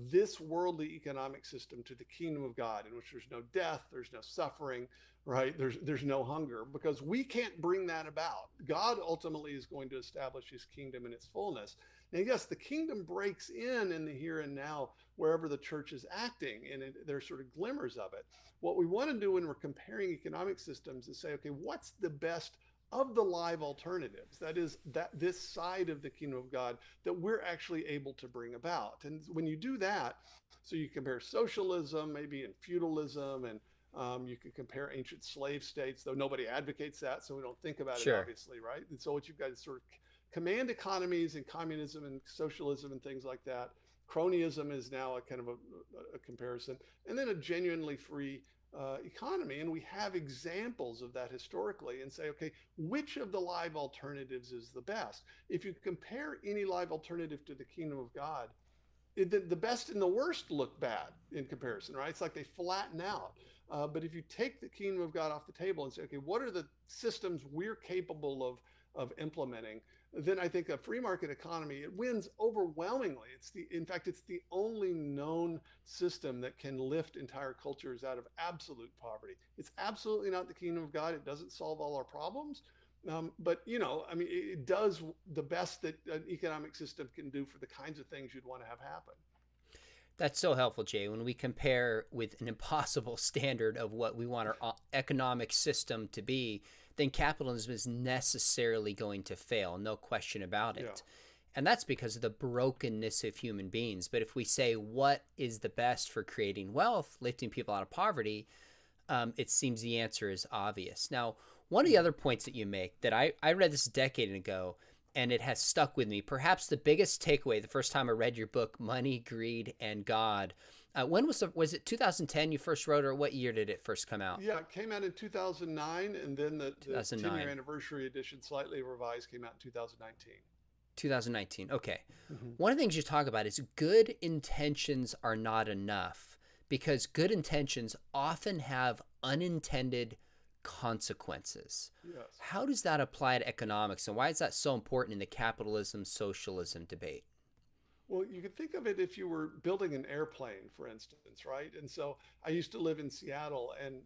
this worldly economic system to the kingdom of God, in which there's no death, there's no suffering, right? There's no hunger, because we can't bring that about. God ultimately is going to establish his kingdom in its fullness. Now, yes, the kingdom breaks in the here and now wherever the church is acting, and there's sort of glimmers of it. What we want to do when we're comparing economic systems is say, okay, what's the best of the live alternatives, that is, that this side of the kingdom of God that we're actually able to bring about. And when you do that, so you compare socialism, maybe, and feudalism, and you could compare ancient slave states, though nobody advocates that, so we don't think about it, obviously, right? And so what you've got is sort of command economies and communism and socialism and things like that. Cronyism is now a kind of a comparison, and then a genuinely free economy. And we have examples of that historically, and say, okay, which of the live alternatives is the best? If you compare any live alternative to the kingdom of God, the best and the worst look bad in comparison, right? It's like they flatten out. But if you take the kingdom of God off the table and say, okay, what are the systems we're capable of implementing, then I think a free market economy, it wins overwhelmingly. In fact, it's the only known system that can lift entire cultures out of absolute poverty. It's absolutely not the kingdom of God. It doesn't solve all our problems. But, I mean, it does the best that an economic system can do for the kinds of things you'd want to have happen. That's so helpful, Jay. When we compare with an impossible standard of what we want our economic system to be, then capitalism is necessarily going to fail, no question about it. Yeah. And that's because of the brokenness of human beings. But if we say what is the best for creating wealth, lifting people out of poverty, it seems the answer is obvious. Now, one of the other points that you make that I read this a decade ago, and it has stuck with me, perhaps the biggest takeaway the first time I read your book, Money, Greed, and God. When was it 2010 you first wrote, or what year did it first come out? Yeah, it came out in 2009, and then the 10-year anniversary edition, slightly revised, came out in 2019. 2019, okay. One of the things you talk about is good intentions are not enough, because good intentions often have unintended consequences. Yes. How does that apply to economics, and why is that so important in the capitalism socialism debate? Well, you could think of it if you were building an airplane, for instance, right? And so I used to live in Seattle, and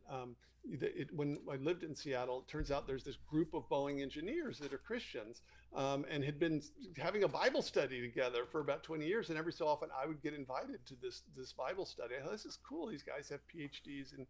when I lived in Seattle, it turns out there's this group of Boeing engineers that are Christians, and had been having a Bible study together for about 20 years. And every so often I would get invited to this Bible study. I thought, this is cool. These guys have PhDs in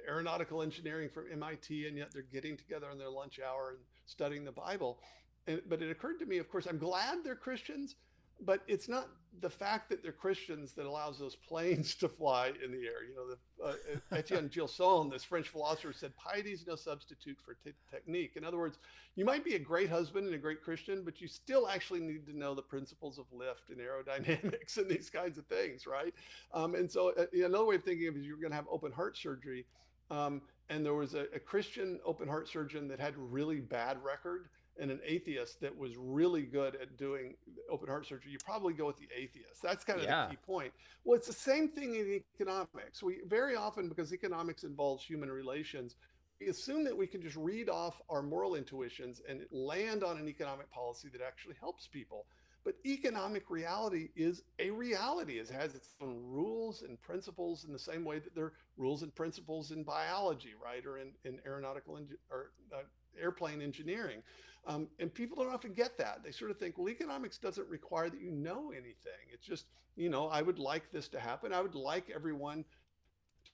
aeronautical engineering from MIT, and yet they're getting together on their lunch hour and studying the Bible. But it occurred to me, of course, I'm glad they're Christians, but it's not the fact that they're Christians that allows those planes to fly in the air. Etienne Gilson, this French philosopher, said, piety is no substitute for technique. In other words, you might be a great husband and a great Christian, but you still actually need to know the principles of lift and aerodynamics and these kinds of things, right? And so another way of thinking of it is you're going to have open heart surgery. And there was a Christian open heart surgeon that had a really bad record, and an atheist that was really good at doing open heart surgery. You probably go with the atheist. That's kind of the key point. Well, it's the same thing in economics. We very often, because economics involves human relations, we assume that we can just read off our moral intuitions and land on an economic policy that actually helps people. But economic reality is a reality. It has its own rules and principles in the same way that there are rules and principles in biology, right? Or in aeronautical or airplane engineering. And people don't often get that. They sort of think, well, economics doesn't require that you know anything. It's just, I would like this to happen. I would like everyone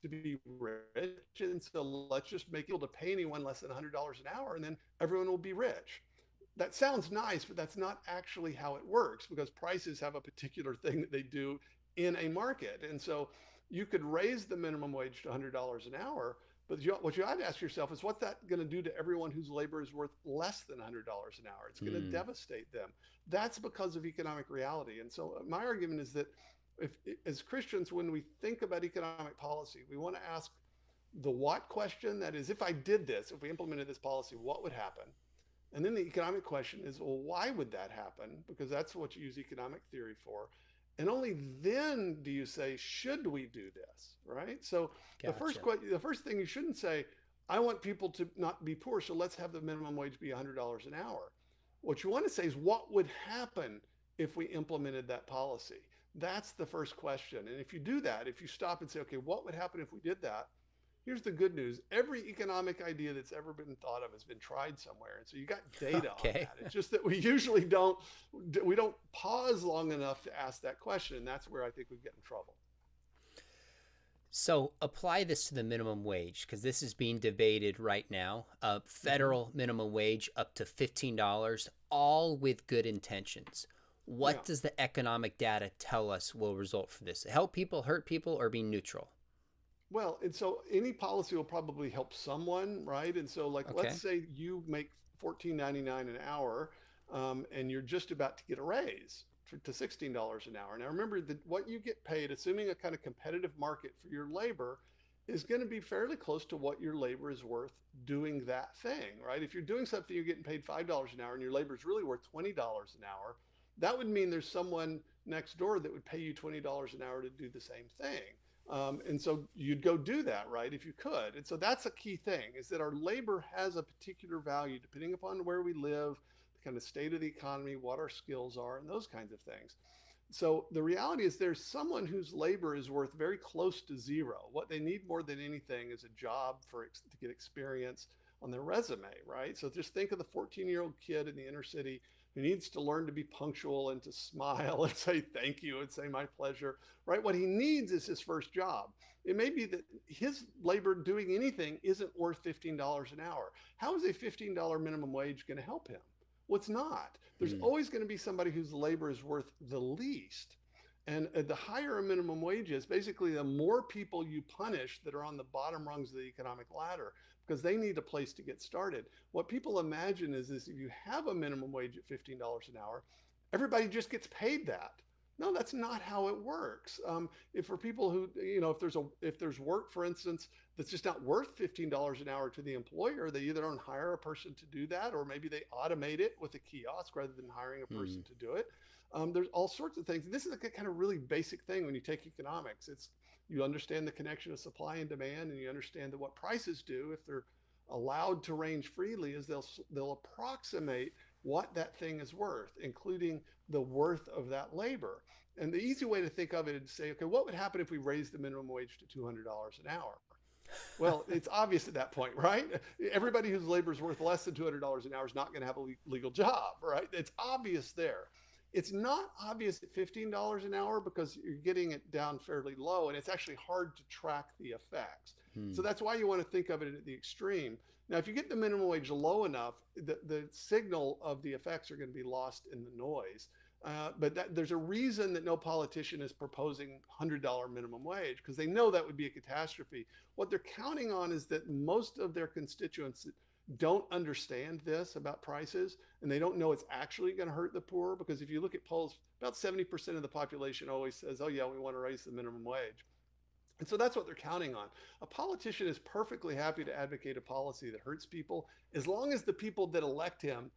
to be rich. And so let's just make it able to pay anyone less than $100 an hour, and then everyone will be rich. That sounds nice, but that's not actually how it works, because prices have a particular thing that they do in a market. And so you could raise the minimum wage to $100 an hour, but what you ought to ask yourself is, what's that going to do to everyone whose labor is worth less than $100 an hour? It's going to devastate them. That's because of economic reality. And so my argument is that as Christians, when we think about economic policy, we want to ask the what question. That is, if I did this, if we implemented this policy, what would happen? And then the economic question is, well, why would that happen? Because that's what you use economic theory for. And only then do you say, should we do this, right? So Gotcha. the first thing you shouldn't say, I want people to not be poor, so let's have the minimum wage be $100 an hour. What you want to say is, what would happen if we implemented that policy? That's the first question. And if you do that, if you stop and say, okay, what would happen if we did that? Here's the good news. Every economic idea that's ever been thought of has been tried somewhere. And so you got data on that. It's just that we usually don't pause long enough to ask that question. And that's where I think we get in trouble. So apply this to the minimum wage, because this is being debated right now. Federal minimum wage up to $15, all with good intentions. What does the economic data tell us will result from this? Help people, hurt people, or be neutral? Well, and so any policy will probably help someone, right? And so, like, let's say you make $14.99 an hour, and you're just about to get a raise to $16 an hour. Now, remember that what you get paid, assuming a kind of competitive market for your labor, is going to be fairly close to what your labor is worth doing that thing, right? If you're doing something, you're getting paid $5 an hour, and your labor is really worth $20 an hour, that would mean there's someone next door that would pay you $20 an hour to do the same thing. And so you'd go do that, right, if you could. And so that's a key thing, is that our labor has a particular value depending upon where we live, the kind of state of the economy, what our skills are, and those kinds of things. So the reality is there's someone whose labor is worth very close to zero. What they need more than anything is a job to get experience on their resume, right? So just think of the 14-year-old kid in the inner city who needs to learn to be punctual and to smile and say thank you and say my pleasure, right? What he needs is his first job. It may be that his labor doing anything isn't worth $15 an hour. How is a $15 minimum wage going to help him? Well, it's not. There's always going to be somebody whose labor is worth the least. And the higher a minimum wage is, basically the more people you punish that are on the bottom rungs of the economic ladder, because they need a place to get started. What people imagine is if you have a minimum wage at $15 an hour, everybody just gets paid that. No, that's not how it works. If for people who, if there's work, for instance, that's just not worth $15 an hour to the employer, they either don't hire a person to do that, or maybe they automate it with a kiosk rather than hiring a person to do it. There's all sorts of things. This is a kind of really basic thing when you take economics. You understand the connection of supply and demand, and you understand that what prices do, if they're allowed to range freely, is they'll approximate what that thing is worth, including the worth of that labor. And the easy way to think of it is to say, okay, what would happen if we raised the minimum wage to $200 an hour? Well, it's obvious at that point, right? Everybody whose labor is worth less than $200 an hour is not going to have a legal job, right? It's obvious there. It's not obvious at $15 an hour because you're getting it down fairly low, and it's actually hard to track the effects. So that's why you want to think of it at the extreme. Now, if you get the minimum wage low enough, the signal of the effects are going to be lost in the noise. But there's a reason that no politician is proposing $100 minimum wage, because they know that would be a catastrophe. What they're counting on is that most of their constituents don't understand this about prices, and they don't know it's actually going to hurt the poor, because if you look at polls, about 70% of the population always says, oh yeah, we want to raise the minimum wage. And so that's what they're counting on. A politician is perfectly happy to advocate a policy that hurts people, as long as the people that elect him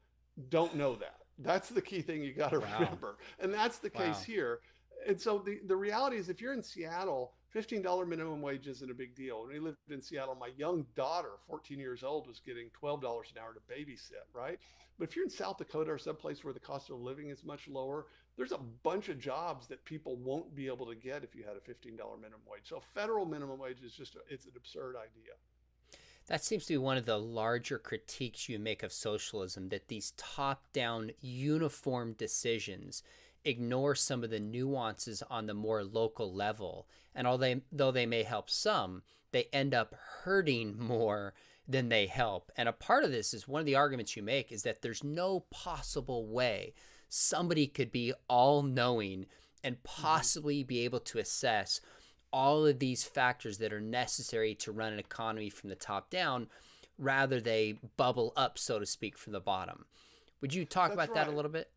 don't know that. That's the key thing you got to remember. And that's the case here. And so the reality is, if you're in Seattle, $15 minimum wage isn't a big deal. When we lived in Seattle, my young daughter, 14 years old, was getting $12 an hour to babysit, right? But if you're in South Dakota or someplace where the cost of living is much lower, there's a bunch of jobs that people won't be able to get if you had a $15 minimum wage. So federal minimum wage is it's an absurd idea. That seems to be one of the larger critiques you make of socialism, that these top-down uniform decisions ignore some of the nuances on the more local level. And though they may help some, they end up hurting more than they help. And a part of this is one of the arguments you make is that there's no possible way somebody could be all-knowing and possibly be able to assess all of these factors that are necessary to run an economy from the top down. Rather, they bubble up, so to speak, from the bottom. Would you talk That's about that a right. little bit?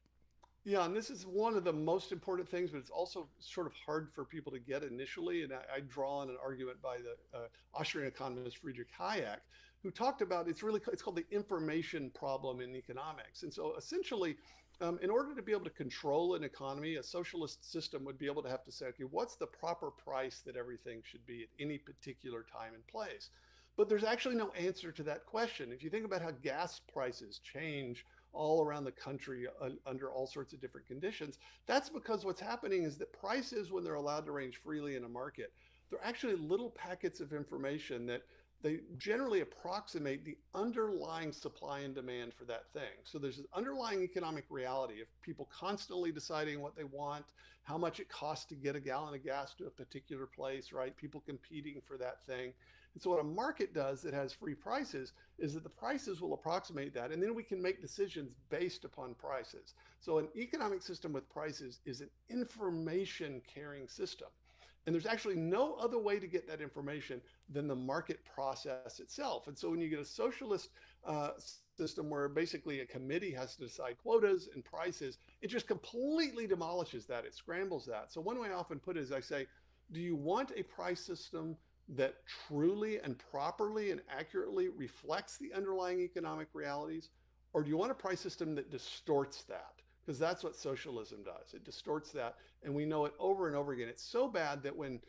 Yeah, and this is one of the most important things, but it's also sort of hard for people to get initially. And I draw on an argument by the Austrian economist Friedrich Hayek, who talked about it's called the information problem in economics. And so essentially, in order to be able to control an economy, a socialist system would be able to have to say, okay, what's the proper price that everything should be at any particular time and place? But there's actually no answer to that question. If you think about how gas prices change all around the country under all sorts of different conditions, that's because what's happening is that prices, when they're allowed to range freely in a market, they're actually little packets of information that they generally approximate the underlying supply and demand for that thing. So there's an underlying economic reality of people constantly deciding what they want, how much it costs to get a gallon of gas to a particular place, right? People competing for that thing. And so what a market does that has free prices is that the prices will approximate that, and then we can make decisions based upon prices. So an economic system with prices is an information carrying system. And there's actually no other way to get that information than the market process itself. And so when you get a socialist system where basically a committee has to decide quotas and prices, it just completely demolishes that. It scrambles that. So one way I often put it is I say, do you want a price system that truly and properly and accurately reflects the underlying economic realities? Or do you want a price system that distorts that? Because that's what socialism does. It distorts that, and we know it over and over again. It's so bad that when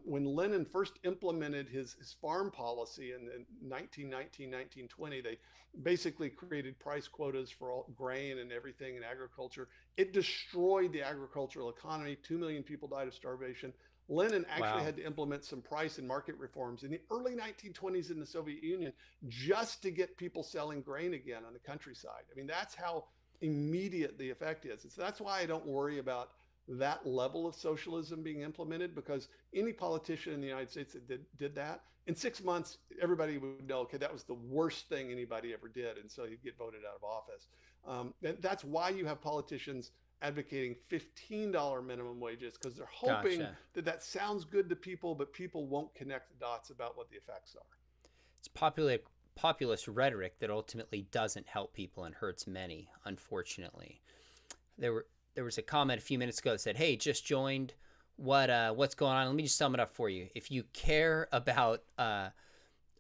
Lenin first implemented his farm policy in 1919, 1920, they basically created price quotas for all grain and everything in agriculture. It destroyed the agricultural economy. 2 million people died of starvation. Lenin actually Wow. had to implement some price and market reforms in the early 1920s in the Soviet Union just to get people selling grain again on the countryside. I mean, that's how immediate the effect is. And so that's why I don't worry about that level of socialism being implemented, because any politician in the United States that did that, in 6 months, everybody would know, okay, that was the worst thing anybody ever did. And so he'd get voted out of office. That's why you have politicians advocating $15 minimum wages, because they're hoping Gotcha. that that sounds good to people, but people won't connect the dots about what the effects are. It's populist rhetoric that ultimately doesn't help people and hurts many, unfortunately. There was a comment a few minutes ago that said, "Hey, just joined. What's going on? Let me just sum it up for you. If you care about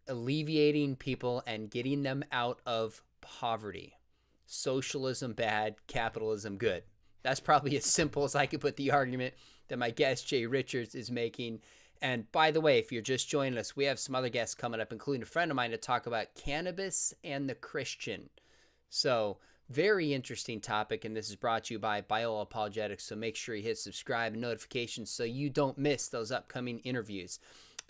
alleviating people and getting them out of poverty, socialism bad, capitalism good." That's probably as simple as I could put the argument that my guest Jay Richards is making. And by the way, if you're just joining us, we have some other guests coming up, including a friend of mine, to talk about cannabis and the Christian. So very interesting topic, and this is brought to you by Biola Apologetics. So make sure you hit subscribe and notifications so you don't miss those upcoming interviews.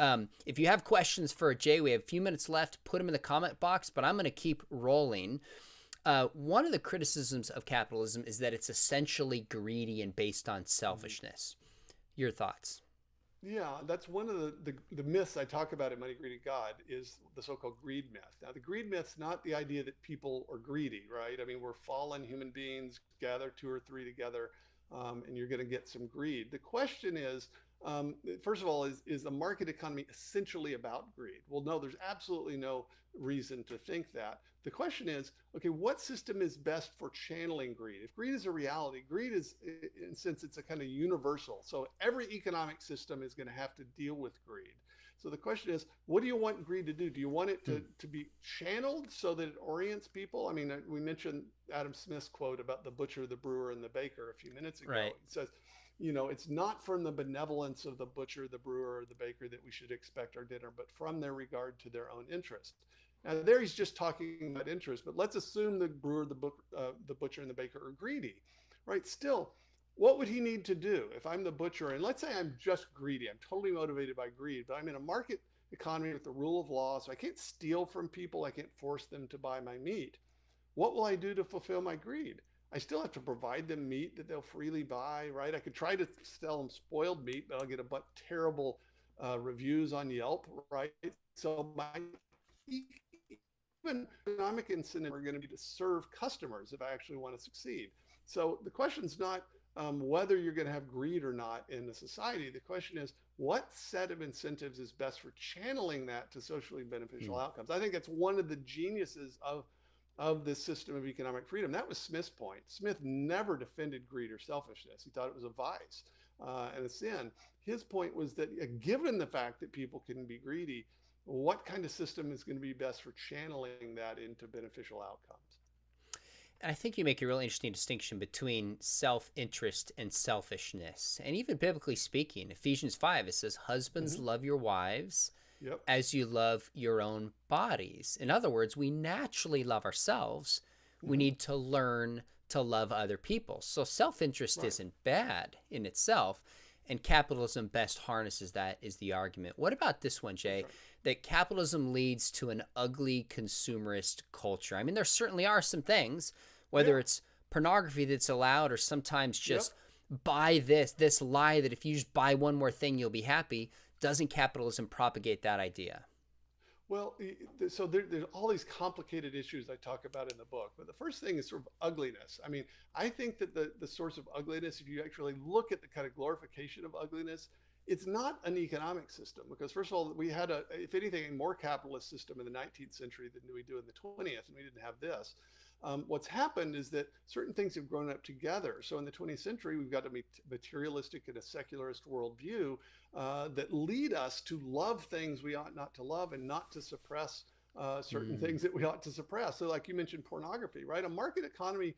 If you have questions for Jay, we have a few minutes left. Put them in the comment box, but I'm going to keep rolling. One of the criticisms of capitalism is that it's essentially greedy and based on selfishness. Your thoughts? Yeah, that's one of the myths I talk about in Money, Greed, and God is the so-called greed myth. Now, the greed myth's not the idea that people are greedy, right? I mean, we're fallen human beings, gather two or three together, and you're going to get some greed. The question is, first of all, is the market economy essentially about greed? Well, no, there's absolutely no reason to think that. The question is, okay, what system is best for channeling greed? If greed is a reality, greed is, in a sense, it's a kind of universal. So every economic system is going to have to deal with greed. So the question is, what do you want greed to do? Do you want it to be channeled so that it orients people? I mean, we mentioned Adam Smith's quote about the butcher, the brewer, and the baker a few minutes ago. Right. It says, you know, it's not from the benevolence of the butcher, the brewer, or the baker that we should expect our dinner, but from their regard to their own interest. Now, there he's just talking about interest, but let's assume the brewer, the butcher, and the baker are greedy, right? Still, what would he need to do if I'm the butcher? And let's say I'm just greedy. I'm totally motivated by greed, but I'm in a market economy with the rule of law, so I can't steal from people. I can't force them to buy my meat. What will I do to fulfill my greed? I still have to provide them meat that they'll freely buy, right? I could try to sell them spoiled meat, but I'll get terrible reviews on Yelp, right? So my even economic incentives are going to be to serve customers if I actually want to succeed. So the question is not whether you're going to have greed or not in the society. The question is, what set of incentives is best for channeling that to socially beneficial outcomes? I think that's one of the geniuses of this system of economic freedom. That was Smith's point. Smith never defended greed or selfishness. He thought it was a vice and a sin. His point was that given the fact that people can be greedy, what kind of system is going to be best for channeling that into beneficial outcomes? And I think you make a really interesting distinction between self-interest and selfishness. And even biblically speaking, Ephesians 5, it says, husbands, love your wives as you love your own bodies. In other words, we naturally love ourselves. We need to learn to love other people. So self-interest isn't bad in itself, and capitalism best harnesses that, is the argument. What about this one, Jay? That capitalism leads to an ugly consumerist culture. I mean, there certainly are some things, whether it's pornography that's allowed, or sometimes just buy this lie that if you just buy one more thing, you'll be happy. Doesn't capitalism propagate that idea? Well, so there's all these complicated issues I talk about in the book. But the first thing is sort of ugliness. I mean, I think that the source of ugliness, if you actually look at the kind of glorification of ugliness, it's not an economic system, because first of all, we had if anything, a more capitalist system in the 19th century than we do in the 20th, and we didn't have this. What's happened is that certain things have grown up together. So in the 20th century, we've got a materialistic and a secularist worldview that lead us to love things we ought not to love and not to suppress certain things that we ought to suppress. So like you mentioned, pornography, right? A market economy,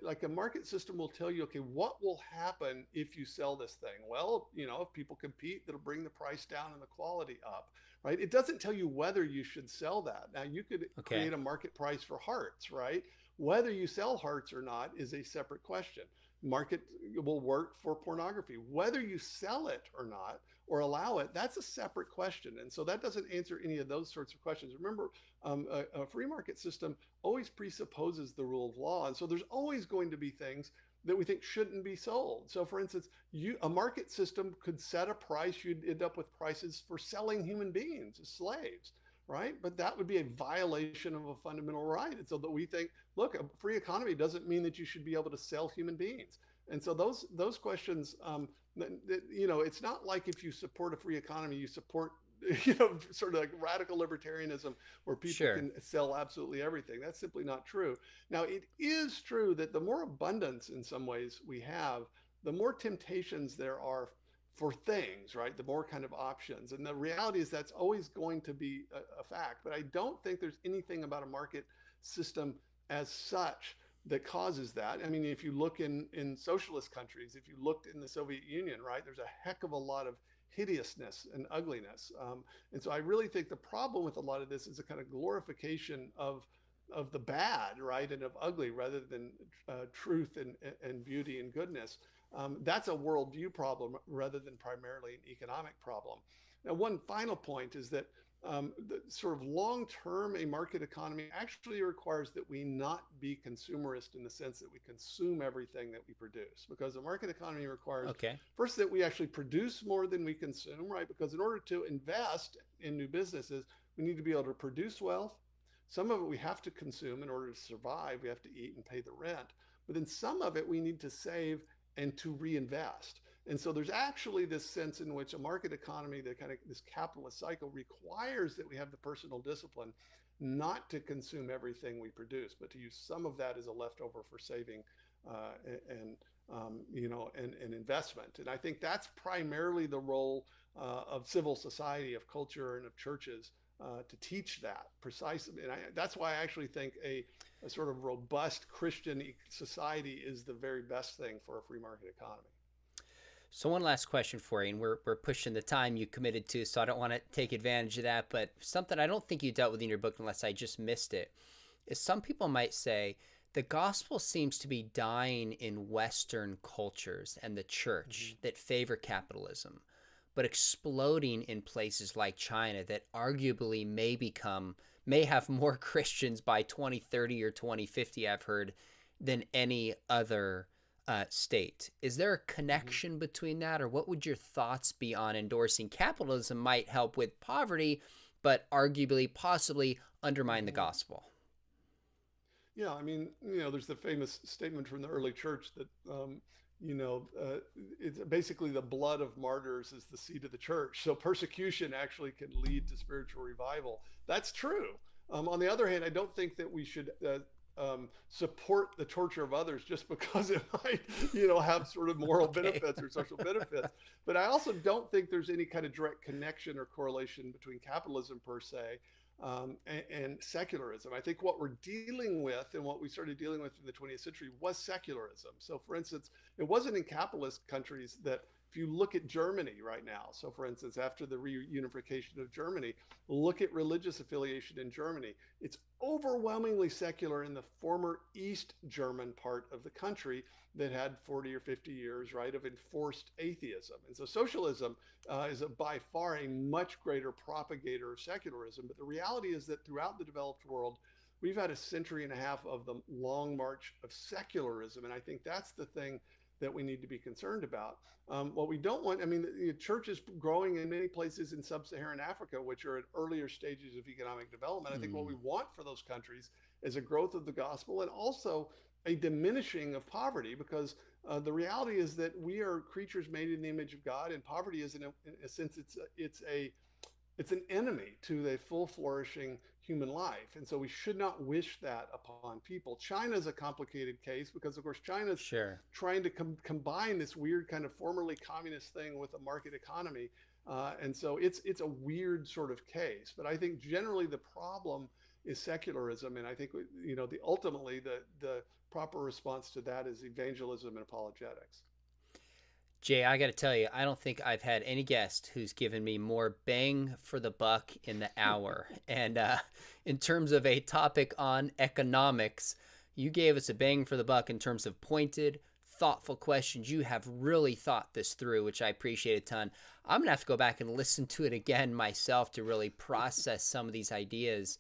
like a market system will tell you, okay, what will happen if you sell this thing? Well, if people compete, that'll bring the price down and the quality up, right? It doesn't tell you whether you should sell that. Now you could create a market price for hearts, right? Whether you sell hearts or not is a separate question. Market will work for pornography. Whether you sell it or not, or allow it, that's a separate question. And so that doesn't answer any of those sorts of questions. Remember, a free market system always presupposes the rule of law. And so there's always going to be things that we think shouldn't be sold. So for instance, a market system could set a price, you'd end up with prices for selling human beings as slaves, right? But that would be a violation of a fundamental right. And so that we think, look, a free economy doesn't mean that you should be able to sell human beings. And so those questions, it's not like if you support a free economy, you support, sort of like radical libertarianism where people can sell absolutely everything. That's simply not true. Now, it is true that the more abundance in some ways we have, the more temptations there are for things, right? The more kind of options. And the reality is that's always going to be a fact. But I don't think there's anything about a market system as such that causes that. I mean, if you look in socialist countries, if you looked in the Soviet Union, right, there's a heck of a lot of hideousness and ugliness. And so I really think the problem with a lot of this is a kind of glorification of the bad, right, and of ugly rather than truth and beauty and goodness. That's a worldview problem rather than primarily an economic problem. Now, one final point is that the sort of long-term, a market economy actually requires that we not be consumerist in the sense that we consume everything that we produce, because a market economy requires first that we actually produce more than we consume, right? Because in order to invest in new businesses, we need to be able to produce wealth. Some of it we have to consume in order to survive. We have to eat and pay the rent. But then some of it we need to save and to reinvest. And so there's actually this sense in which a market economy, the kind of this capitalist cycle, requires that we have the personal discipline not to consume everything we produce, but to use some of that as a leftover for saving and investment. And I think that's primarily the role of civil society, of culture, and of churches to teach that precisely. And that's why I actually think a sort of robust Christian society is the very best thing for a free market economy. So one last question for you, and we're pushing the time you committed to, so I don't want to take advantage of that, but something I don't think you dealt with in your book unless I just missed it, is some people might say the gospel seems to be dying in Western cultures and the church that favor capitalism. but exploding in places like China that arguably may have more Christians by 2030 or 2050, I've heard, than any other state. Is there a connection between that, or what would your thoughts be on endorsing capitalism might help with poverty, but arguably, possibly undermine the gospel? Yeah, I mean, there's the famous statement from the early church that, it's basically the blood of martyrs is the seed of the church. So persecution actually can lead to spiritual revival. That's true. On the other hand, I don't think that we should support the torture of others just because it might, have sort of moral benefits or social benefits. But I also don't think there's any kind of direct connection or correlation between capitalism per se and secularism. I think what we're dealing with and what we started dealing with in the 20th century was secularism. So for instance, it wasn't in capitalist countries that, if you look at Germany right now, so for instance, after the reunification of Germany, look at religious affiliation in Germany. It's overwhelmingly secular in the former East German part of the country that had 40 or 50 years, right, of enforced atheism. And so socialism is by far a much greater propagator of secularism. But the reality is that throughout the developed world, we've had a century and a half of the long march of secularism. And I think that's the thing that we need to be concerned about. What we don't want, I mean, the church is growing in many places in sub-Saharan Africa, which are at earlier stages of economic development. I think what we want for those countries is a growth of the gospel and also a diminishing of poverty, because the reality is that we are creatures made in the image of God, and poverty is, in a sense, it's an enemy to the full flourishing human life. And so we should not wish that upon people. China is a complicated case because, of course, China's trying to combine this weird kind of formerly communist thing with a market economy. And so it's a weird sort of case. But I think generally the problem is secularism. And I think, ultimately the proper response to that is evangelism and apologetics. Jay, I got to tell you, I don't think I've had any guest who's given me more bang for the buck in the hour. And in terms of a topic on economics, you gave us a bang for the buck in terms of pointed, thoughtful questions. You have really thought this through, which I appreciate a ton. I'm going to have to go back and listen to it again myself to really process some of these ideas,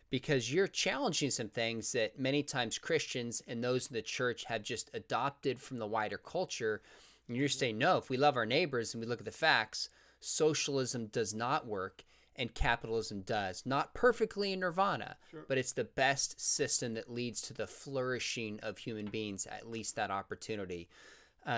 because you're challenging some things that many times Christians and those in the church have just adopted from the wider culture. And you're saying, no, if we love our neighbors and we look at the facts, socialism does not work and capitalism does. Not perfectly in Nirvana, but it's the best system that leads to the flourishing of human beings, at least that opportunity.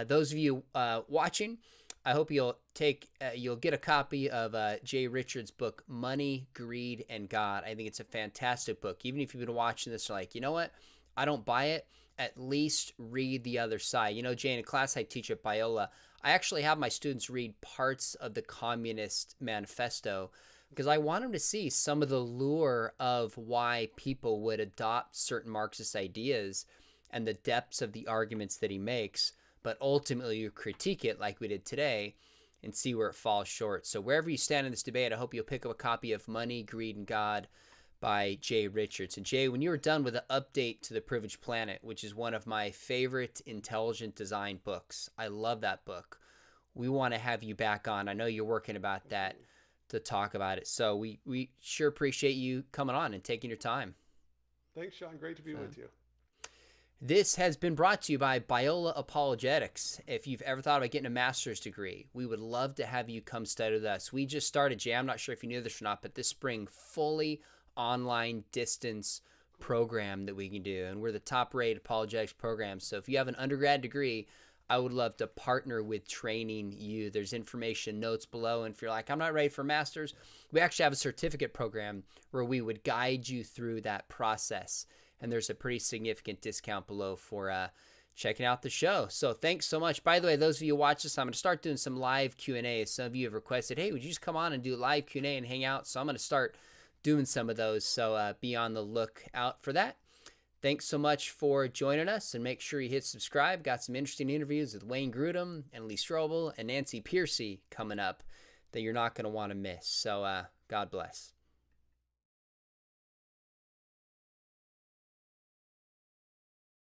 Those of you watching, I hope you'll get a copy of Jay Richards' book, Money, Greed, and God. I think it's a fantastic book. Even if you've been watching this, like, you know what? I don't buy it. At least read the other side. Jay, in a class I teach at Biola, I actually have my students read parts of the Communist Manifesto because I want them to see some of the lure of why people would adopt certain Marxist ideas and the depths of the arguments that he makes, but ultimately you critique it like we did today and see where it falls short. So wherever you stand in this debate, I hope you'll pick up a copy of Money, Greed, and God by Jay Richards. And Jay, when you were done with the update to the Privileged Planet, which is one of my favorite intelligent design books, I love that book. We want to have you back on. I know you're working about that to talk about it. So we sure appreciate you coming on and taking your time. Thanks, Sean. Great to be with you. This has been brought to you by Biola Apologetics. If you've ever thought about getting a master's degree, we would love to have you come study with us. We just started, Jay, I'm not sure if you knew this or not, but this spring, fully online distance program that we can do, and we're the top rated apologetics program. So if you have an undergrad degree, I would love to partner with training you. There's information notes below, and if you're like, I'm not ready for master's, we actually have a certificate program where we would guide you through that process, and there's a pretty significant discount below for checking out the show. So thanks so much. By the way, those of you who watch this, I'm going to start doing some live Q&A. Some of you have requested, hey, would you just come on and do live Q&A and hang out? So I'm going to start doing some of those, so be on the lookout for that. Thanks so much for joining us, and make sure you hit subscribe. Got some interesting interviews with Wayne Grudem and Lee Strobel and Nancy Pearcey coming up that you're not going to want to miss. So God bless.